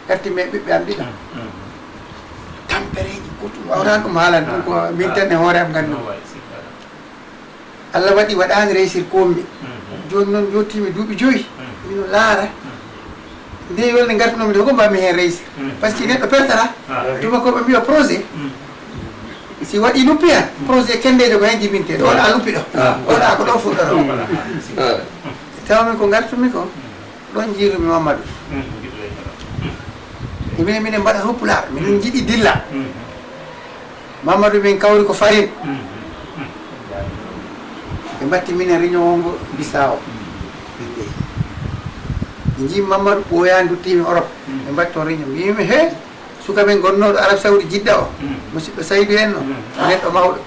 gartimi e ɓiɓɓe am ɗiɗa tampereji gotum wawran ɗum haalan ɗum ko min tan e hoore am ganndum Allah waɗi waɗani réussir kombi joni noon jottimi duuɓi joyi mino laara ndeyol nde gartanomi de ko mbami hen réussir par ce que neɗɗo pertata tuma koɓe mbiya projet si waɗi luppi han projet kendejo ko hen jibinteɗo oɗa a luppi ɗo oɗa ko ɗo fuɗɗoro tawmi ko gartumi ko ɗon jiirumi Mamadou minen mbaɗa hoppular minen jiiɗi dilla Mamadou min kawri ko farine ɓe mbatti minen réunion ngo Bissau ɓe jii Mamadou ɓooyani duttimi Europe ɓe mbatti toon réunion mbimi he suka men gonnoɗo Arabe Saoudi jidda o musidɗo Saydou en no neɗɗo mawɗo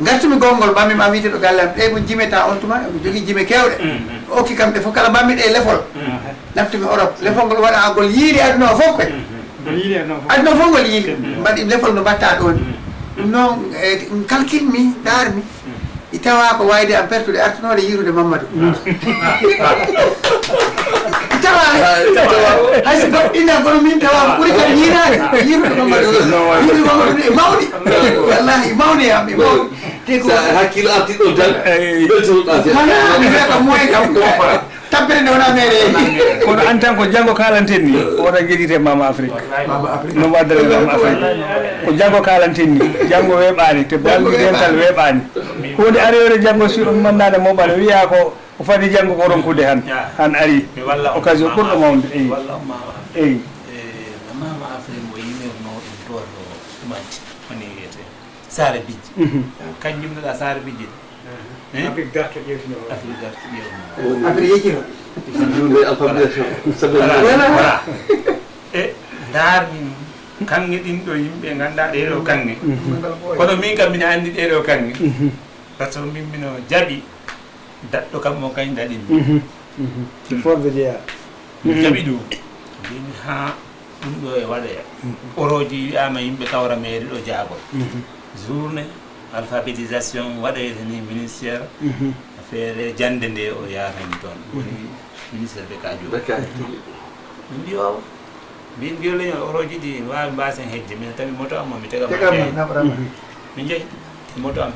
gartumi gongol mbammi am wiide ɗo galle am ɗe ko jimeta on tuma mi jogui jime kewɗe o okki kamɓe fof kala mbammi ɗe e lefol naftumi Europe lefol ngol waɗa ngol yiiri aduna o fof koy aduna o fof ngol yiiri mbaɗi lefol no mbatta ɗon ɗum noon calcule mi daarmi i tawa ko wayde am pertude artanode yirude Mamadou i tawa hayso goɗɗina kono min tawa ɓuuri kam yiirade yirude Mamadou yirude Mamadou e mawɗi wallahi mawni am e mawɗi te ko hakkille artiɗo tan beltotoɗa mi wiya kam moyen kam tampere nde wona mere kono en tant ko janggo kalanten ni oɗon jeɗite Mama Afrique no waddere Mama Afrique ko janggo kalanten ni janggo weeɓani te balɗi dental weeɓani hunde arewre janggo sur mannade moɓale wiya ko fadi janggo ko ronkude han ari occasion ɓurɗo mawde eyi Mama Afrique mo yimirno ɗum ɗo to ɗumanti woni wiyete Saare Bijji kañum ɗoɗa Saare Bijji Afrique darto ƴewtino Afrique darto ƴewno Afrique yejjiro julde alphabétisation voilà e darmi kanŋe ɗin ɗo yimɓe ganduɗa ɗeɗo kanŋe kono min kam mina andi ɗeɗo kanŋe par ce que min mino jaaɓi daɗɗo kam mo kañ daɗimi forde jeeya jaɓi ɗum mbimi ha ɗum ɗo e waɗoya oroji wiyama yimɓe kawra mairie ɗo jaagol journée alphabétisation waɗoyde ni ministére affaire jande nde o yatani toon woni ministére ɓe kajo min mbi wawa mbin mbiyo leñol oroji ɗi wawi mbasen hedde min tawi moto am mi tegama min jeeyi moto am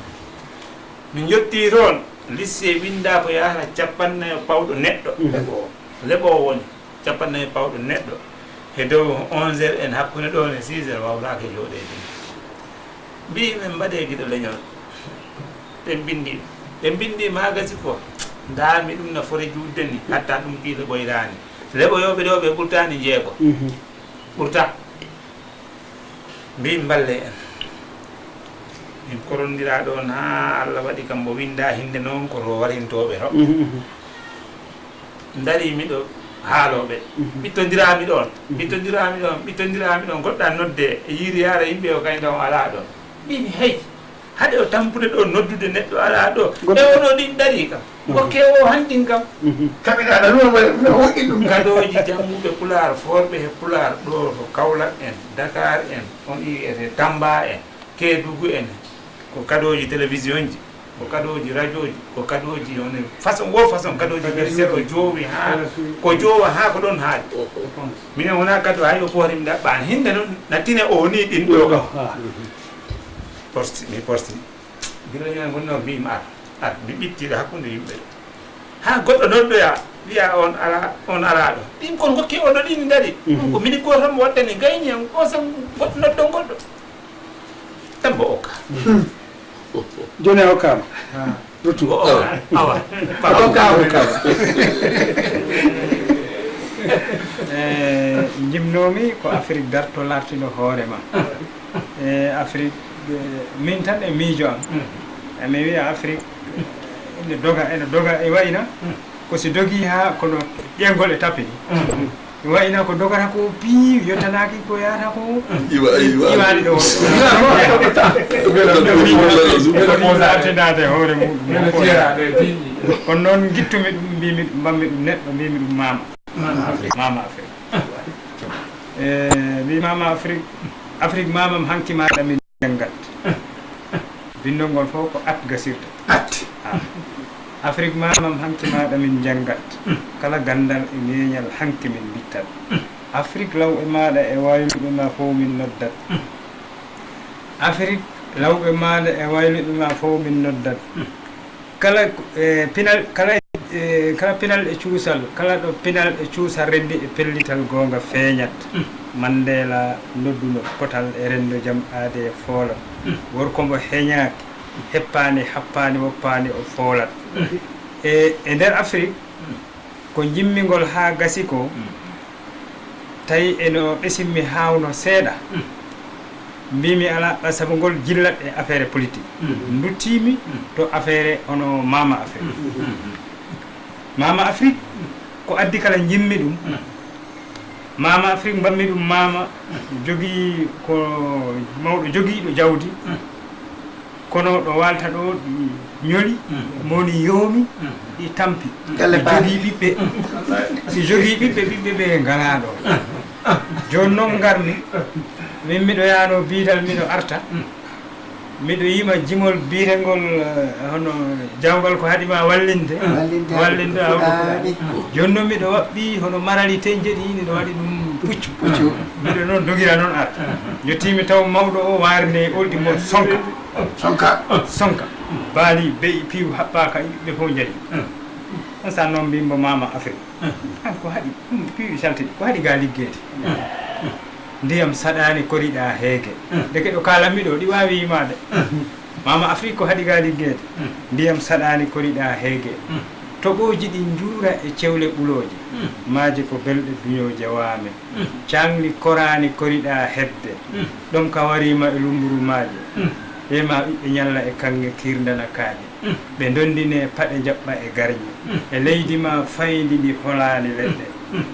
min jetti toon lycée winda ko yahata 50 pawɗo neɗɗo leɓowo woni 50 pawɗo neɗɗo e dow 11 heures en hakkude ɗo ne 6 heures wawlake jooɗede mbi men mbaɗe guiɗo leñol ɓe bindi magasi ko darmi ɗum no fore juutde ni hatta ɗum qiiɗo ɓoyrani leɓoyoɓe ɗo ɓe ɓurtani jeego ɓurta mbi mballe en min korondira ɗon ha Allah waɗi kam mbo winda hinde noon koto warintoɓe to darimi ɗo haaloɓe ɓittodirami ɗon goɗɗa nodde e yiiri yara yimɓe o kañ kam ala ɗon mbimi hey haɗe o tampude ɗo noddude neɗɗo ala ɗo e wono ɗin ɗari kam gokke o hanɗin kam kaɓiraɗa ɗum woɗɗi ɗum kadoji jangguɓe pular forɓe he pular ɗo to Kaolack en Dakar en on wiyete Tamba en Kédougou en ko kadoji télévision ji ko kadoji radio ji ko kadoji on façon wo façon kadoji ministére o joowi ha ko joowa ha ko ɗon haaɗi minen wona kado hay o poori mi ɗaɓɓani hinde noon nattine o ni ɗin ɗo kam mi posti gilañoen gonno mbimi ar mi ɓittiɗo hakkude yimɓe ha goɗɗo noddoya wiya on ala ɗo ɗin kon gokki oɗo ɗini daari ɗum ko mini goto tan mo waddani gayni en on sam goɗɗo noddon goɗɗo tan mbo okka joni a hokkama ruttu mbo okka awa hokkama jimnomi ko Afrique darto lartino hoorema Afrique min tan e miijo am emi wiya Afrique ene doga e wayna ko si dogi ha kono ƴengol e tappi e wayna ko dogata ko piiw yottanaki ko yata ko iwani ɗo attenade hoore muɗum kono noon guittumi ɗum mbimi mbammi ɗum neɗɗo mbimi ɗum mama Afrique mbi mama Afrique mamam hanki maɗa min janggat bindol ngol fof ko at gasirta Afrique mamam hanki maɗa min janggat kala gandal e neñal hanki min bittat Afrique lawɓe maɗa e wayluɓe ma fof min noddat Afrique lawɓe maɗa e wayluɓe ma fof min noddat kala pinal e cuusal kala ɗo pinal e cuusal rendi e pellital gonga feeñat Mandela nodduno potal e rendo jam aade e foolat worko mbo heñaaki heppani happani woppani o foolat e nder Afrique ko jimmingol ha gasi ko tawi eno ɓesimmi hawno seeɗa mbimi ala sabu ngol jillat e affaire politique duttimi to affaire hono mama Afrique ko addi kala jimmi ɗum mama Afrique mbammi ɗum mama jogii ko mawɗo jogiiɗo jawdi kono ɗo walta ɗo ɗi ñoli moni yoomi ɗi tampi jogii ɓiɓɓe si jogii ɓiɓɓe ɓe ngala ɗo joni noon garmi min miɗo yano biital miɗo arta miɗo yima jimol biitengol hono jawgal ko haɗima wallinde awɗo joni noon miɗo waɓɓi hono moralité jeeɗi ɗo waɗi ɗum puccu miɗo noon dogira noon arta jottimi taw mawɗo o warne olɗi mon sonka baali beyi piiw haɓɓaka ɓe fof jaɗi on sa noon mbimbo mama Afrique ko haɗi piiwi saltiɗi ko haɗi ga liggede ndiyam saɗani koriɗa heege deke ɗo kalanmi ɗo ɗi wawi yimade mama Afrique ko haɗi ga liggede ndiyam saɗani koriɗa heege toɓoji ɗi juura e cewle ɓuloje maaje ko belɗe duñoje waame cangli korani koriɗa hedde ɗum ka warima e lumburu maaje ema ɓiɓɓe ñalla e kange kirdana kaaje ɓe dondine paɗe jaɓɓa e garñe e leydi ma fayndi ndi holani leɗɗe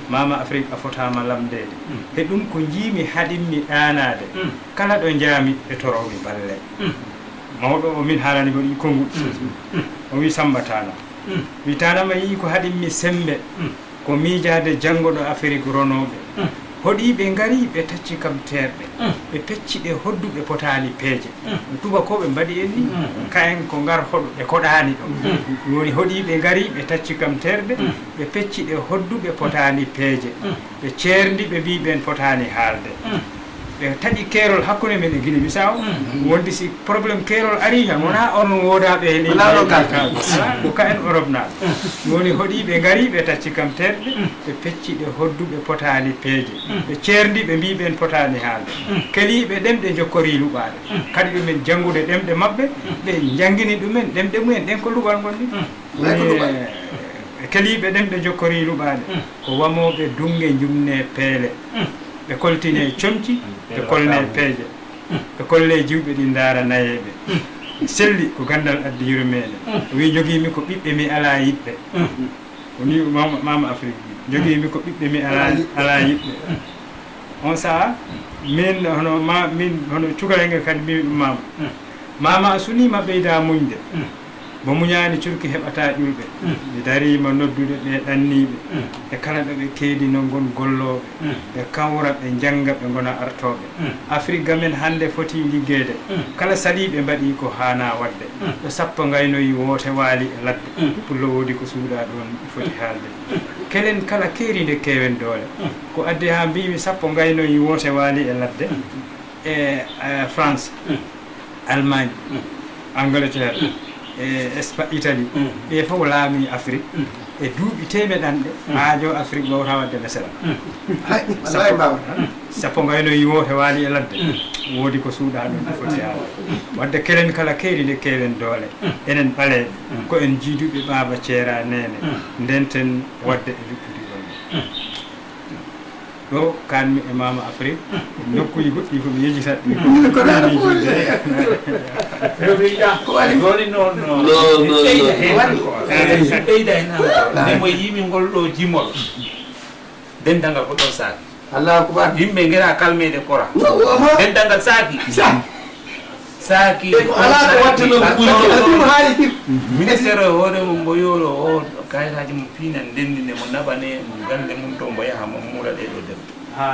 mama Afrique a fotama lamdede e ɗum ko jiimi haɗinmi ɗanade kala ɗo jaami e torowmi balle mawɗo o min haalani ko ɗi konguɗi o wi Samba Tana wi tanama yi ko haɗinmi sembe ko miijade janngoɗo Afrique ronoɓe hoɗiɓe ngari ɓe tacci kam terɗe ɓe pecciɗe hodduɓe potani peeje tubakoɓe mbaɗi en ni kayen ko ngar hoɗo ɓe koɗani ɗo woni hoɗiɓe ngari ɓe tacci kam terɗe ɓe pecciɗe hodduɓe potani peeje ɓe ceerdi ɓe mbi ɓen potani haalde ɓe taƴi keerol hakkude men e Guinée Bissau wondi si probléme keerol ari tan wona on wodaɓe e leydi ko ka en Europe naɓe woni hoɗiɓe ngari ɓe tacci kam terɗe ɓe pecciɗe hodduɓe potani peeje ɓe ceerdi ɓe mbi ɓen potani haalde keliɓe ɗemɗe jokkori luɓaɗe kadi ɗumen janngude ɗemɗe mabɓe ɓe janggini ɗumen ɗemɗe mumen ɗen ko luɓal gonɗi woni keliɓe ɗemɗe jokkori luɓaɗe ko wamoɓe dungue jumne peele ɓe koltine comci ɓe kolne peeje ɓe kolle jiwɓe ɗi daara nayeɓe selli ko gandal addi yuro meɗen o wi joguimi ko ɓiɓɓe mi ala yiɗɓe woni mama Afrique joguimi ko ɓiɓɓe mi ala yiɗɓe on saaha min hono cukalenge kadi mbimi ɗum mama a sunima ɓeyda muñde mo muñani curki heɓata ƴulɓe ɓe darima noddude ɓe ɗanniɓe e kala ɗo ɓe keedi no gon golloɓe ɓe kawra ɓe jangga ɓe gona artoɓe Afrique gamen hande foti liggede kala saliɓe mbaɗi ko hana wadde ɗo sappo gaynoyi woote waali e ladde pullo woodi ko suuɗa ɗon foti haalde kelen kala keeride kewen doole ko addi ha mbimi sappo gaynoyi woote waali e ladde e France Allemagne Angleterre Italie ɓe fof laami Afrique e duuɓi temeɗanɗe aajo Afrique wawata wadde mesela sappo gayno yiwote waali e ladde woodi ko suuɗa ɗum ɗo foti haala wadde kelen kala keeri nde kewen doole enen ɓaleɓe ko en jiiduɓe ɓaaba ceera nene ndenten wadde e luppuɗi ɗon ɗo kanmi e mama Afrique nokkuji goɗɗi komi yejita ko ɗaɗa goni noon ɓeyda hen ɓeyda hen ndemo yimi ngol ɗo jimol dendagal ko ɗon saaki allahu akbar yimɓe guera kalmede kora dendagal saaki saaki ala ko watte noon ɗum haali ɗim ministére hoore mum mbo yoro o kayitaji mo piinan ndendinde mo naɓane mo gande mum to mbo yaha mo muura ɗe ɗo debbo ha